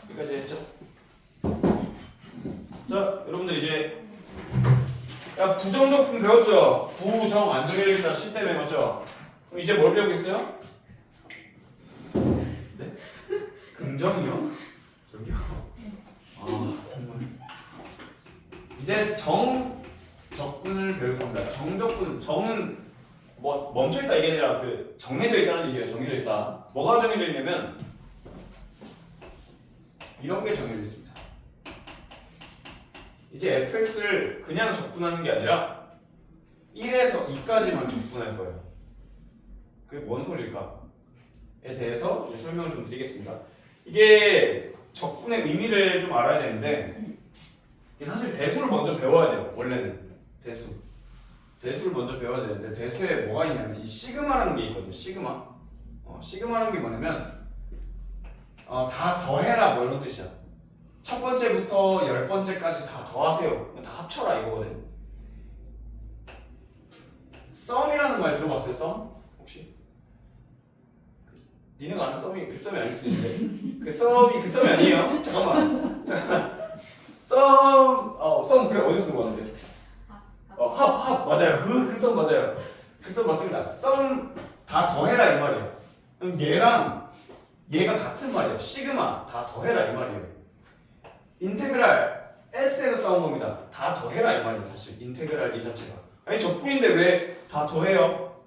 여기까지 했죠? 자, 여러분들 이제 부정적분 배웠죠? 부정 안 정해져있다 10대 배웠죠? 그럼 이제 뭘 배우겠어요? 네? 긍정이요? 저기요? 정말 이제 정적분을 배울 겁니다. 정적분, 정은 뭐 멈춰있다 이게 아니라 그 정해져 있다는 얘기예요. 정해져 있다. 뭐가 정해져 있냐면 이런 게 정해져 있습니다. 이제 fx를 그냥 적분하는 게 아니라 1에서 2까지만 적분할 거예요. 그게 뭔 소리일까에 대해서 이제 설명을 좀 드리겠습니다. 이게 적분의 의미를 좀 알아야 되는데 사실 대수를 먼저 배워야 돼요. 원래는 대수를 먼저 배워야 되는데 대수에 뭐가 있냐면 이 시그마라는 게 있거든요. 시그마라는 게 뭐냐면 다 더해라 뭐 이런 뜻이야. 첫 번째부터 10번째까지 다 더하세요. 다 합쳐라 이거거든. 썸이라는 말 들어봤어요? 썸? 혹시? 니네가 아는 썸이 그 썸이 아닐 수도 있는데 그 썸이 그 썸이 아니에요? 잠깐만. 썸 그래 어디서 들어봤는데? 합 맞아요. 그 썸 맞아요. 그 썸 맞습니다. 썸 다 더해라 이 말이에요. 그럼 얘랑 얘가 같은 말이에요. 시그마 다 더해라 이 말이에요. 인테그랄 S에서 따온 겁니다. 다 더해라 이 말이에요. 사실 인테그랄 이 자체가 아니 적분인데 왜 다 더해요?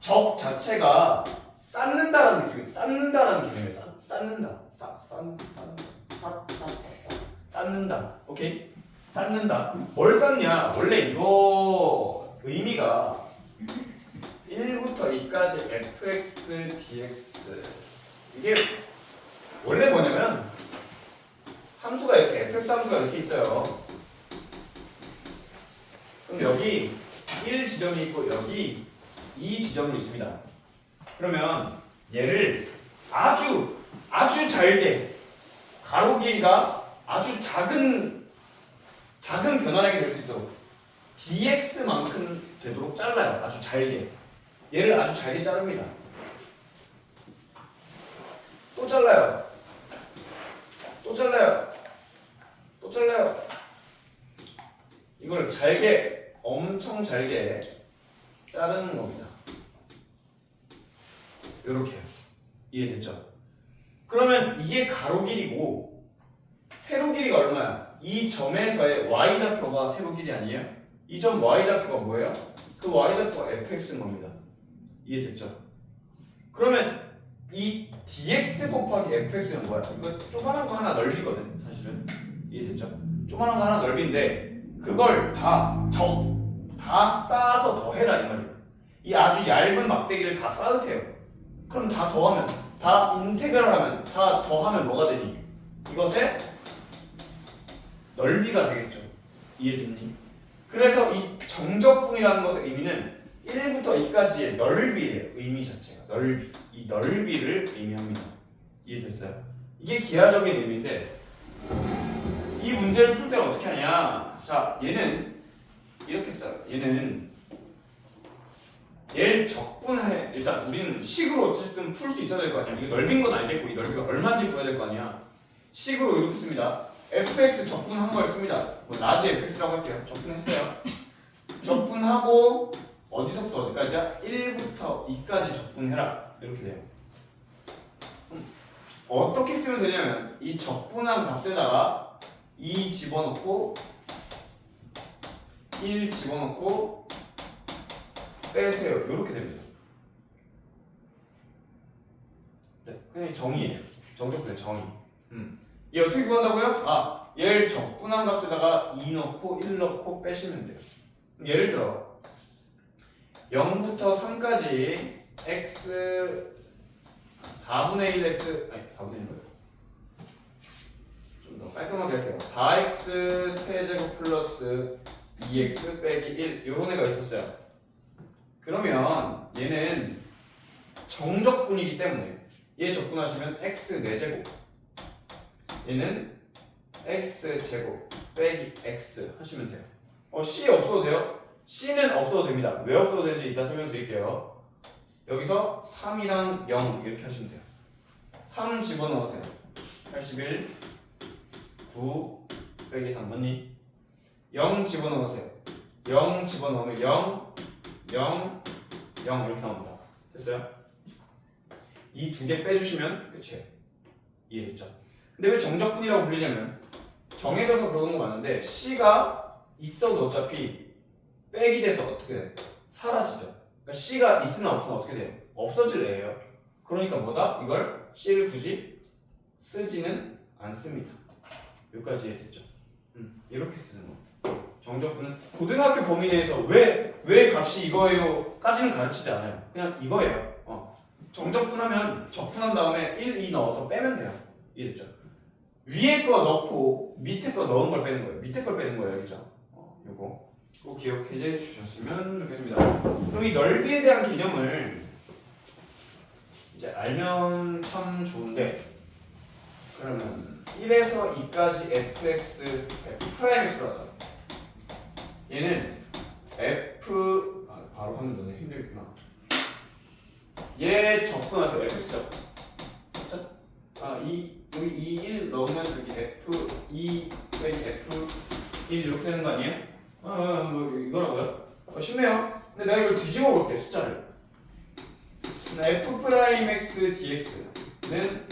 적 자체가 쌓는다라는 느낌이에요. 쌓는다. 쌓는다. 오케이? 쌓는다. 뭘 쌓냐? 원래 이거 의미가 1부터 2까지 fx dx 이게 원래 뭐냐면 함수가 이렇게 fx 함수가 이렇게 있어요. 그럼 여기 1 지점이 있고 여기 2 지점이 있습니다. 그러면 얘를 아주 잘게 가로 길이가 아주 작은 변환하게 될 수 있도록 dx만큼 되도록 잘라요. 아주 잘게. 얘를 아주 잘게 자릅니다. 또 잘라요. 이걸 잘게, 엄청 잘게 자르는 겁니다. 이렇게 이해됐죠? 그러면 이게 가로 길이고 세로 길이가 얼마야? 이 점에서의 y좌표가 세로 길이 아니에요? 이 점 y좌표가 뭐예요? 그 y좌표가 fx인 겁니다. 이해됐죠? 그러면 이 dx 곱하기 fx는 뭐야? 이거 조그만한 거 하나 넓이거든 사실은. 이해됐죠? 조그만한 거 하나 넓이인데 그걸 다 쌓아서 더해라 이 말이에요. 이 아주 얇은 막대기를 다 쌓으세요. 그럼 다 더하면 다 인테그랄하면 다 더하면 뭐가 되니? 이것의 넓이가 되겠죠. 이해됐니? 그래서 이 정적분이라는 것의 의미는 1부터 2까지의 넓이에요. 의미 자체가 넓이. 이 넓이를 의미합니다. 이해됐어요? 이게 기하적인 의미인데 이 문제를 풀 때는 어떻게 하냐? 자, 얘는 이렇게 써요. 얘를 적분해. 일단 우리는 식으로 어쨌든 풀 수 있어야 될 거 아니야. 이거 넓인 건 알겠고 이 넓이가 얼마인지 구해야 될 거 아니야. 식으로 이렇게 씁니다. fx 적분한 걸 씁니다. 뭐 라지 fx라고 할게요. 적분했어요. 적분하고 어디서부터 어디까지야? 1부터 2까지 적분해라. 이렇게 돼요. 어떻게 쓰면 되냐면 이 적분한 값에다가 2 집어넣고 1 집어넣고 빼세요. 이렇게 됩니다. 네, 그냥 정의예요. 정적분의 정의. 얘 어떻게 구한다고요? 얘를 적분한 값에다가 2 넣고 1 넣고 빼시면 돼요. 예를 들어 0부터 3까지 x 4분의 1x 아니 4분의 1 뭐예요? 좀 더 깔끔하게 할게요. 4x 세제곱 플러스 2x 빼기 1 요런 애가 있었어요. 그러면 얘는 정적분이기 때문에 얘 적분하시면 x 4제곱 얘는 x 제곱 빼기 x 하시면 돼요. c 없어도 돼요? c는 없어도 됩니다. 왜 없어도 되는지 이따 설명드릴게요. 여기서 3이랑 0 이렇게 하시면 돼요. 3 집어넣으세요. 81 9 빼기 3 맞니? 0 집어넣으세요. 0 집어넣으면 0 0 0 이렇게 나옵니다. 됐어요? 이 두 개 빼주시면 끝이에요. 이해됐죠? 근데 왜 정적분이라고 불리냐면 정해져서 그러는 거 맞는데 C가 있어도 어차피 빼기 돼서 어떻게 돼? 사라지죠. 그러니까 C가 있으면 없으면 어떻게 돼요? 없어질 애예요. 그러니까 뭐다? 이걸 C를 굳이 쓰지는 않습니다. 여기까지 이해됐죠? 이렇게 쓰는 겁니다. 정적분은 고등학교 범위 내에서 왜 값이 이거예요? 까지는 가르치지 않아요. 그냥 이거예요. 정적분하면 적분한 다음에 1, 2 넣어서 빼면 돼요. 이해됐죠? 위에 거 넣고 밑에 거 넣은 걸 빼는 거예요. 밑에 걸 빼는 거예요. 그죠? 요거 꼭 기억해 주셨으면 좋겠습니다. 그럼 이 넓이에 대한 개념을 이제 알면 참 좋은데 그러면 1에서 2까지 fx, f'x로 하자. 얘는 f 바로 하면 너네 힘들겠구나. 얘 적분하세요. fx 적분. 그렇죠? 여기 2, 1 넣으면 여기 f2 빼기 f1 이렇게 되는 거 아니에요? 뭐 이거라고요? 쉽네요. 근데 내가 이걸 뒤집어 볼게 숫자를. f'x dx는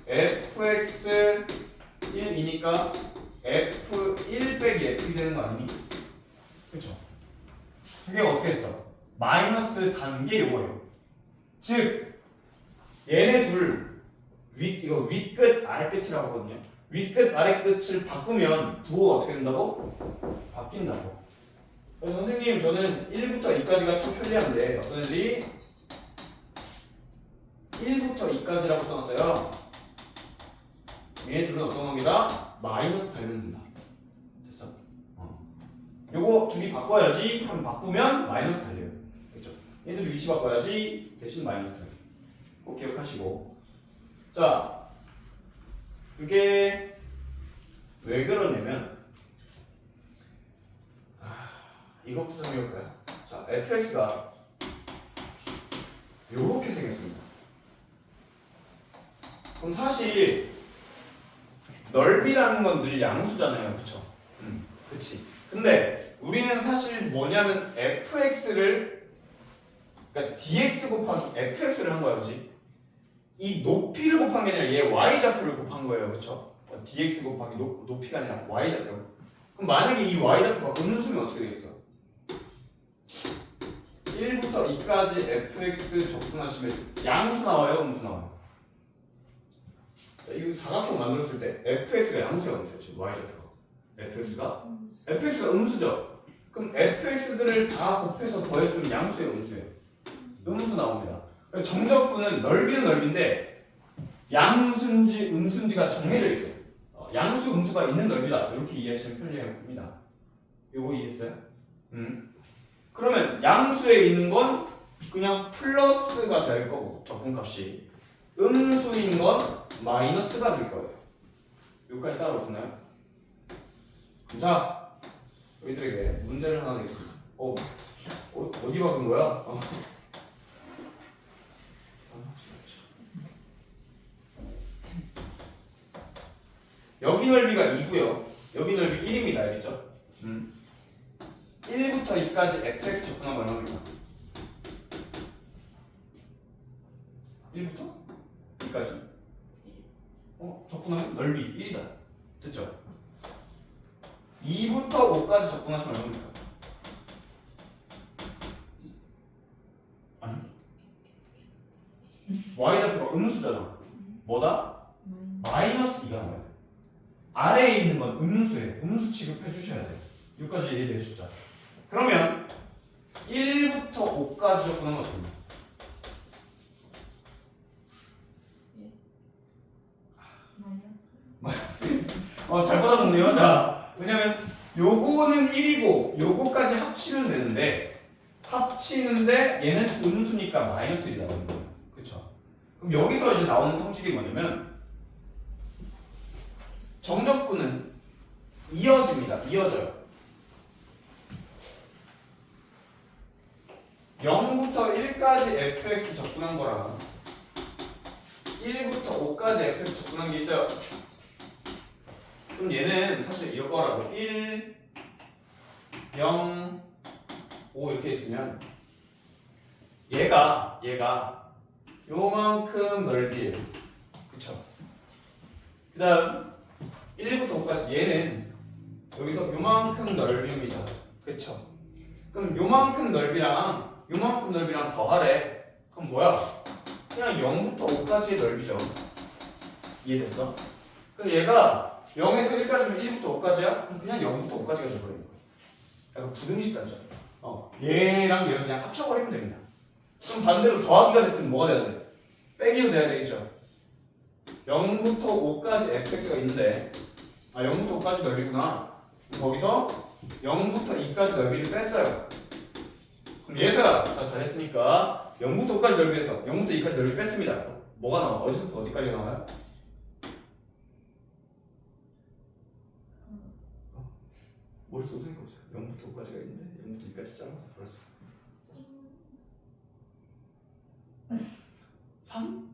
fx 1이니까 f1 빼기 f2 되는 거 아니니? 그쵸? 두 개가 어떻게 했어? 마이너스 단계 요거예요. 즉 얘네 둘 이거 윗끝 아래끝이라고 하거든요. 윗끝 아래끝을 바꾸면 부호가 어떻게 된다고? 바뀐다고. 그래서 선생님 저는 1부터 2까지가 참 편리한데 어떤 애들이 1부터 2까지라고 써놨어요. 얘네 둘은 어떤 겁니다? 마이너스 달면 된다. 됐어? 요거 둘이 바꿔야지 하면 바꾸면 마이너스 달려요. 그렇죠? 얘들 위치 바꿔야지 대신 마이너스 달려요. 꼭 기억하시고. 자, 그게 왜 그러냐면 이것부터 설명해볼까요? 자, fx가 요렇게 생겼습니다. 그럼 사실 넓이라는 건 늘 양수잖아요. 그쵸? 그치. 근데 우리는 사실 뭐냐면 fx를 그러니까 dx 곱하기 fx를 한 거야, 그렇지? 이 높이를 곱한 게 아니라 얘 y좌표를 곱한 거예요, 그렇죠? dx 곱하기 높이가 아니라 y좌표. 그럼 만약에 이 y좌표가 음수면 어떻게 되겠어? 1부터 2까지 fx 적분하시면 양수 나와요, 음수 나와요? 자, 이 사각형 만들었을 때 fx가 양수야, 음수야, 지금 y좌표가. fx가 음수죠? 그럼 fx들을 다 곱해서 더했으면 양수예요, 음수예요? 음수 나옵니다. 정적분은 넓이는 넓인데 양수인지 음수인지가 정해져 있어요. 양수, 음수가 있는 넓이다. 이렇게 이해하시면 편리합니다. 요거 이해했어요? 그러면 양수에 있는 건 그냥 플러스가 될 거고 적분값이 음수인 건 마이너스가 될 거예요. 여기까지 따라오셨나요? 자, 너희들에게 문제를 하나 내겠습니다. 어디 박은 거야? 여기 넓이가 2고요. 여기 넓이 1입니다. 알겠죠? 1부터 2까지 fx 적분하면 얼마입니까? 1부터 2까지 적분하면 넓이 1이다. 됐죠? 2부터 5까지 적분하시면 얼마입니까? 아니 y좌표가 음수잖아. 뭐다? 마이너스 2가 나와요. 아래에 있는 건 음수예요. 음수 취급해 주셔야 돼요. 여기까지 이해되셨죠? 그러면 1부터 5까지 적분하면 어떻게 됩니까? 마이너스. 잘 받아먹네요. 자, 왜냐면 요거는 1이고 요거까지 합치면 되는데 합치는데 얘는 음수니까 마이너스 1이 나오는 거예요. 그쵸? 그럼 여기서 이제 나오는 성질이 뭐냐면 정적분은 이어집니다. 이어져요. 0부터 1까지 fx 적분한 거랑 1부터 5까지 fx 적분한 게 있어요. 그럼 얘는 사실 이거라고 1, 0, 5 이렇게 있으면 얘가 요만큼 넓이에요. 그쵸? 그 다음 1부터 5까지 얘는 여기서 요만큼 넓이입니다. 그쵸? 그럼 요만큼 넓이랑 더하래. 그럼 뭐야? 그냥 0부터 5까지의 넓이죠. 이해됐어? 그래서 얘가 0에서 1까지면 1부터 5까지야? 그럼 그냥 0부터 5까지가 돼버리는 거야. 약간 부등식 단점. 얘랑 얘를 그냥 합쳐버리면 됩니다. 그럼 반대로 더하기가 됐으면 뭐가 돼야 돼? 빼기로 돼야 되겠죠. 0부터 5까지 fx가 있는데 0부터 5까지 넓이구나. 거기서 0부터 2까지 넓이를 뺐어요. 그럼 얘가 잘했으니까 0부터 5까지 넓이에서 0부터 2까지 넓이 뺐습니다. 뭐가 나와? 어디서부터 어디까지 나와요? 머릿속에 생각해보세요. 0부터 5까지가 있는데 0부터 2까지 잘라서 버렸어. 3?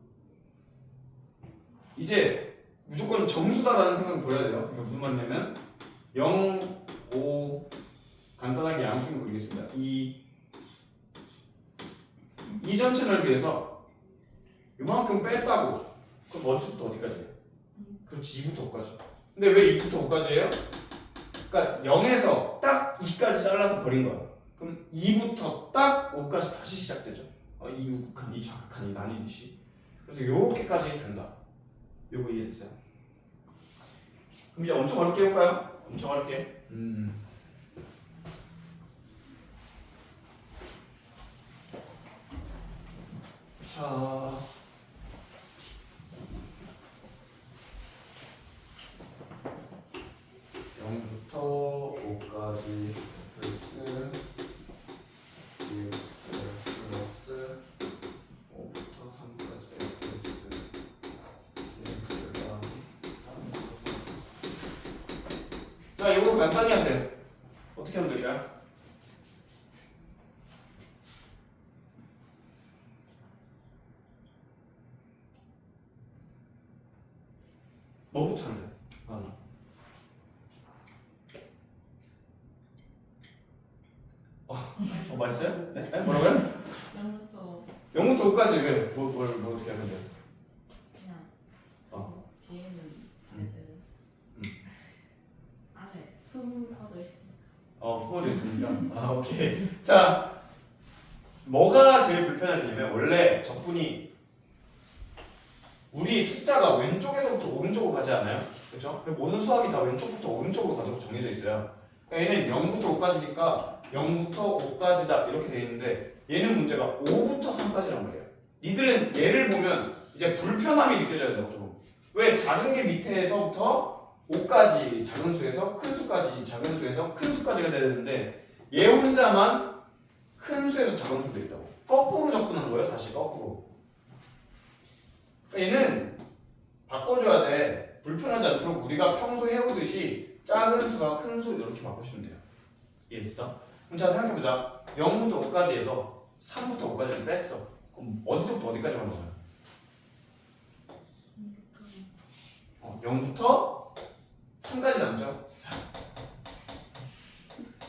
이제 무조건 정수다라는 생각을 보여야 돼요. 이거 무슨 말이냐면 0, 5 간단하게 양수를 그리겠습니다. 이 전체 넓이에서 이만큼 뺐다고. 그럼 어디서부터 어디까지? 그렇지, 2부터 5까지. 근데 왜 2부터 5까지예요? 그러니까 0에서 딱 2까지 잘라서 버린 거야. 그럼 2부터 딱 5까지 다시 시작되죠. 이 우극한, 이 좌극한이 나뉘듯이. 그래서 요렇게까지 된다. 요거 이해됐어요? 그럼 이제 엄청 어렵게 해볼까요? 엄청 어렵게. 자, 부터 5까지 플러스 플러스 5부터 3까지 플러스 dx가 자, 이거 간단히 하세요. 어떻게 하면 될까요? 뭐부터 하면 돼? 맛있어요? 네? 뭐라고요? 0부터 5까지 왜? 뭐 어떻게 하면 돼요? 그냥 뒤에는 음. 안에 품어져 있습니다. 품어져 있으니까. 아, 오케이. 자, 뭐가 제일 불편하냐면 원래 적분이 우리 숫자가 왼쪽에서부터 오른쪽으로 가지 않아요? 그렇죠? 모든 수학이 다 왼쪽부터 오른쪽으로 가도록 정해져 있어요. 그러니까 얘는 0부터 5까지니까 0부터 5까지다 이렇게 돼 있는데 얘는 문제가 5부터 3까지란 말이에요. 니들은 얘를 보면 이제 불편함이 느껴져야 된다고 조금. 왜? 작은 게 밑에서부터 5까지 작은 수에서 큰 수까지 작은 수에서 큰 수까지가 돼야 되는데 얘 혼자만 큰 수에서 작은 수도 있다고. 거꾸로 접근하는 거예요, 사실 거꾸로. 얘는 바꿔줘야 돼. 불편하지 않도록 우리가 평소 해오듯이 작은 수와 큰 수 이렇게 바꾸시면 돼요. 이해됐어? 그럼 자 생각해보자. 0부터 5까지에서 3부터 5까지를 뺐어. 그럼 어디서부터 어디까지만 넣어요? 0부터 3까지 남죠? 자.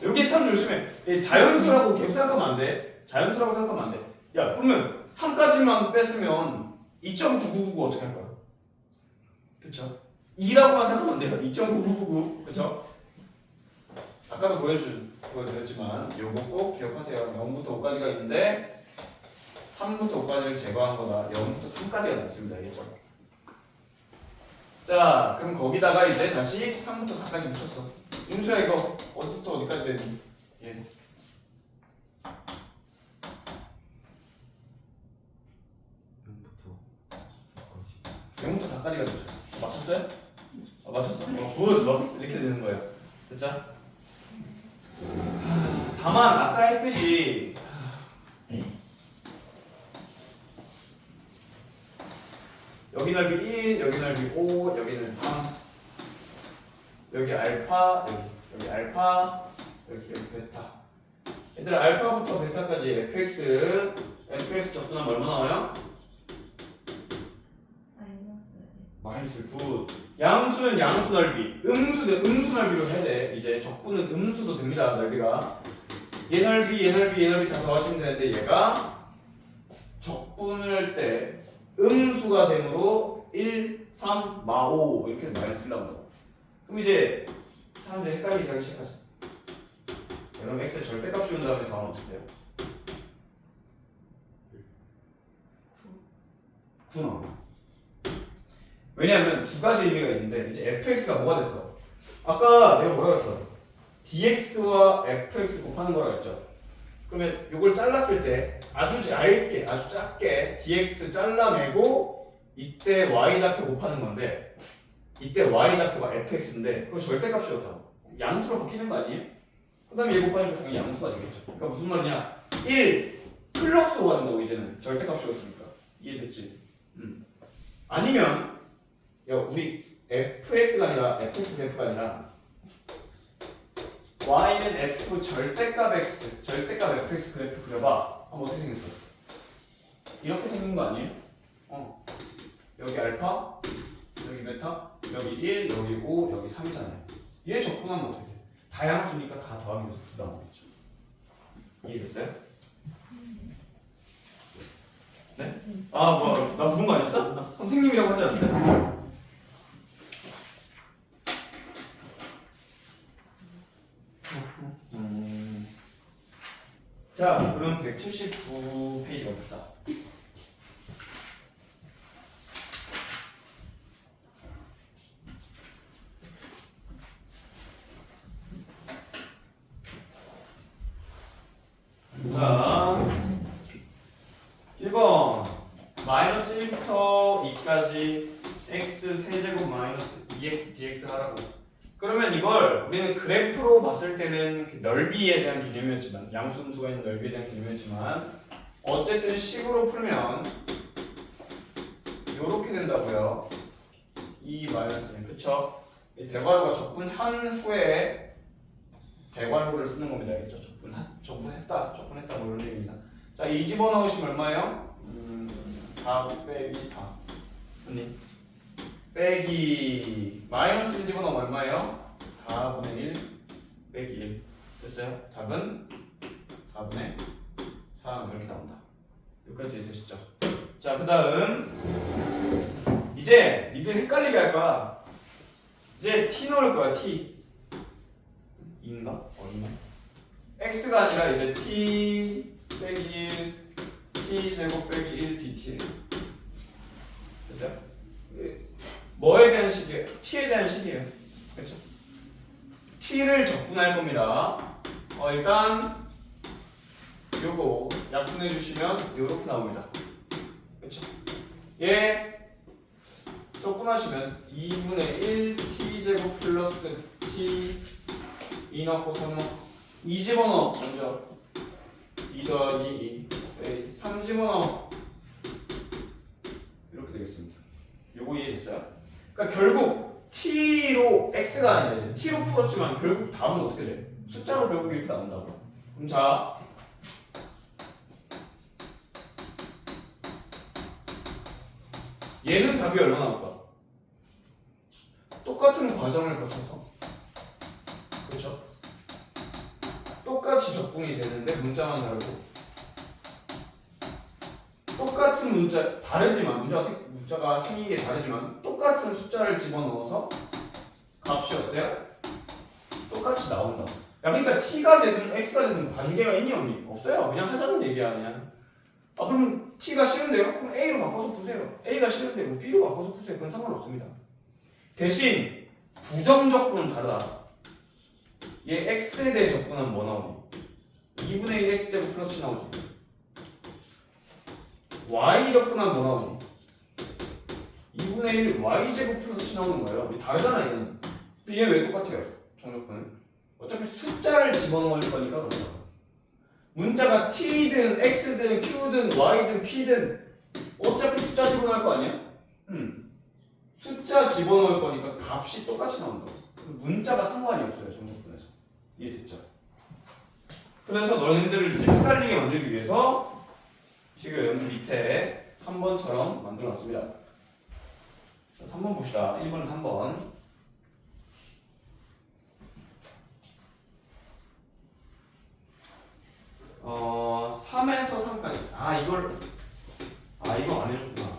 여기 참 조심해. 자연수라고 계속 생각하면 안 돼. 자연수라고 생각하면 안 돼. 야, 그러면 3까지만 뺐으면 2.9999 어떻게 할 거야? 그쵸? 2라고만 생각하면 안 돼요. 2.9999. 그쵸? 아까도 보여드렸지만 요거 꼭 기억하세요. 0부터 5까지가 있는데 3부터 5까지를 제거한 거다. 0부터 3까지가 남습니다. 알겠죠? 자, 그럼 거기다가 이제 다시 3부터 4까지 붙였어. 윤수야 이거 어디부터 어디까지 되니? 예. 0부터 4까지가 되죠. 맞췄어요? 맞췄어? 굿, 좋았어. 이렇게 되는 거예요. 됐죠? 다만 아까 했듯이 여기 넓이 1, 여기 넓이 5, 여기 넓이 3 여기 알파, 여기 알파, 여기 베타. 얘들아 알파부터 베타까지 fx 적분하면 얼마 나와요? 마이너스 굿. 양수는 양수 넓이, 음수는 음수 넓이로 해야 돼. 이제 적분은 음수도 됩니다. 넓이가 얘 넓이 다 더하시면 되는데 얘가 적분을 할 때 음수가 되므로 1, 3, 마5 이렇게 마이너스 나온다. 그럼 이제 사람들이 헷갈리기 하기 시작하지. 그럼 x의 절대값 씌운 다음에 더하면 어떻게 돼요? 9 나와. 왜냐하면 두 가지 의미가 있는데 이제 fx가 뭐가 됐어? 아까 내가 뭐라고 했어? dx와 fx 곱하는 거라고 했죠. 그러면 이걸 잘랐을 때 아주 얇게 아주 작게 dx 잘라내고 이때 y좌표 곱하는 건데 이때 y좌표가 fx인데 그거 절대값이었다고. 양수로 바뀌는 거 아니에요? 그 다음에 얘 곱하니까 당연히 양수가 되겠죠. 그러니까 무슨 말이냐? 1 플러스 5가 된다고. 이제는 절대값이었으니까. 이해됐지? 아니면 야, 우리 fx가 아니라 fx가 아니라 y는 f 절대값 x 절대값 fx 그래프 그려봐. 그럼 어떻게 생겼어? 이렇게 생긴 거 아니에요? 여기 알파, 여기 베타, 여기 1, 여기 5, 여기 3이잖아요. 얘 적분하면 어떻게 돼? 다양수니까 다 더하면 돼서 9 나오겠죠. 이해됐어요? 네? 아, 뭐, 나 부른 거 아니었어? 선생님이라고 하지 않았어요? 자, 그럼 179페이지 가봅시다. 자, 1번 마이너스 1부터 2까지 x 세제곱 마이너스 2x dx 하라고. 그러면 이걸 우리는 그래프로 봤을 때는 넓이에 대한 개념이었지만 양수음수가 있는 넓이에 대한 개념이었지만 어쨌든 식으로 풀면 이렇게 된다고요. 2 마이너스는 그쵸? 이 대괄호가 적분한 후에 대괄호를 쓰는 겁니다. 알겠죠? 적분했다 뭐 이런 얘기입니다. 자, 이 집어넣으시면 얼마예요? 4 빼기 4 언니 빼기 마이너스 1 집어넣으면 얼마예요? 4분의 1 빼기 1 됐어요? 답은 4분의 3 이렇게 나온다. 여기까지 되셨죠? 자, 그 다음 이제 니들 헷갈리게 할 거야. 이제 t 넣을 거야. t 2인가? 어디네? x가 아니라 이제 t 빼기 1 t 제곱 빼기 1 dt. 됐어요? 뭐에 대한 식이에요? t에 대한 식이에요. 그렇죠? t를 적분할 겁니다. 일단 요거 약분해 주시면 요렇게 나옵니다. 그렇죠? 얘 적분하시면 2분의 1 t 제곱 플러스 t 2 넣고 3 넣고 2 집어넣어. 먼저 2 더하기 2 3 집어넣어. 이렇게 되겠습니다. 요거 이해됐어요? 그러니까 결국 t로 x가 아니라 이제 t로 풀었지만 결국 답은 어떻게 돼? 숫자로 결국 이렇게 나온다고. 그럼 자, 얘는 답이 얼마 나올까? 똑같은 과정을 거쳐서, 그렇죠? 똑같이 적분이 되는데 문자만 다르고, 똑같은 문자 다르지만 문자가 생긴 게 다르지만 똑같은 숫자를 집어넣어서 값이 어때요? 똑같이 나온다. 야, 그러니까 t가 되든 x가 되든 관계가 있니 없니? 없어요. 그냥 하자는 얘기야. 그냥. 그럼 t가 싫은데요? 그럼 a로 바꿔서 푸세요. a가 싫은데 뭐 b로 바꿔서 푸세요. 그건 상관없습니다. 대신 부정적분은 다르다. 얘 x에 대해 적분하면 뭐 나오니? 2분의 1 x제곱 플러스 나오지. y 적분하면 뭐 나오니? 2분의 1 y제곱 플러스 나오는 거예요. 다르잖아 얘는. 근데 얘 왜 똑같아요? 정적분은? 어차피 숫자를 집어넣을 거니까 그렇다. 문자가 t든 x든 q든 y든 p든 어차피 숫자 집어넣을 거 아니야? 숫자 집어넣을 거니까 값이 똑같이 나온다. 문자가 상관이 없어요. 정적분에서. 이해됐죠? 그래서 너희들을 이제 헷갈리게 만들기 위해서 지금 밑에 3번처럼 만들어놨습니다. 자, 3번 봅시다. 1번, 3번. 어, 3에서 3까지. 이거 안 해줬구나.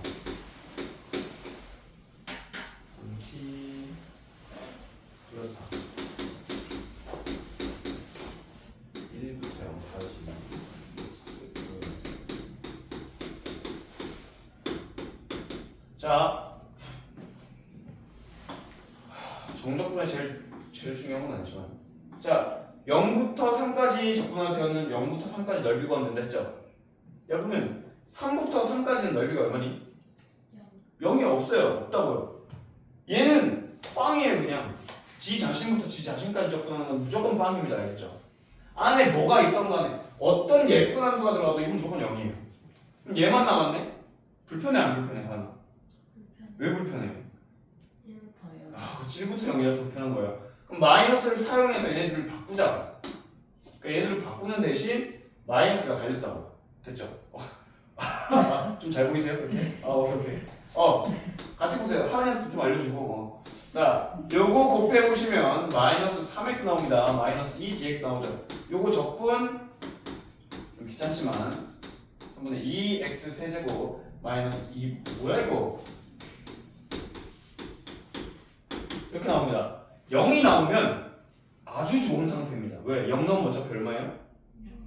t 플러스 4. 1부터 0까지. 자, 정적분의 제일 중요한 건 아니지만, 자, 0부터 3까지 적분하세요는 0부터 3까지 넓이 구하면 된다 했죠? 야, 그러면 3부터 3까지는 넓이가 얼마니? 0이 없어요. 없다고요. 얘는 빵이에요. 그냥 지 자신부터 지 자신까지 적분하는 건 무조건 빵입니다. 알겠죠? 안에 뭐가 있던 간에 어떤 예쁜 함수가 들어가도 이건 무조건 0이에요. 그럼 얘만 남았네? 불편해 안 불편해? 하나. 왜 불편해요? 1부터요. 7부터 0이라서 불편한 거야. 그럼 마이너스를 사용해서 얘네들을 바꾸자. 그러니까 얘들을 바꾸는 대신 마이너스가 달렸다고. 됐죠? 좀 잘 보이세요? 이렇게? 오케이. 같이 보세요. 하는 연습 좀 알려주고. 자, 요거 곱해보시면 마이너스 3x 나옵니다. 마이너스 2dx 나오죠. 요거 적분 좀 귀찮지만 3분의 2x 세제곱 마이너스 2 뭐야 이거? 이렇게 나옵니다. 0이 나오면 아주 좋은 상태입니다. 왜? 0 넣으면 어차피 얼마예요?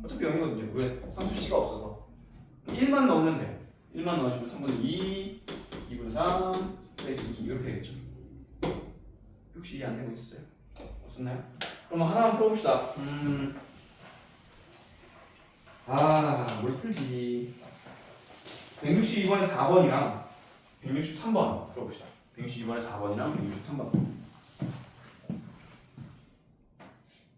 어차피 0이거든요. 왜? 상수식이 없어서 1만 넣으면 돼요. 1만 넣으시면 3분의 2 2분의 3 빼기 2 이렇게 되겠죠. 혹시 이해 안 되고 있었어요? 없었나요? 그럼 하나만 풀어봅시다. 뭘 풀지? 162번에 4번이랑 163번 풀어봅시다. 162번에 4번이랑 163번.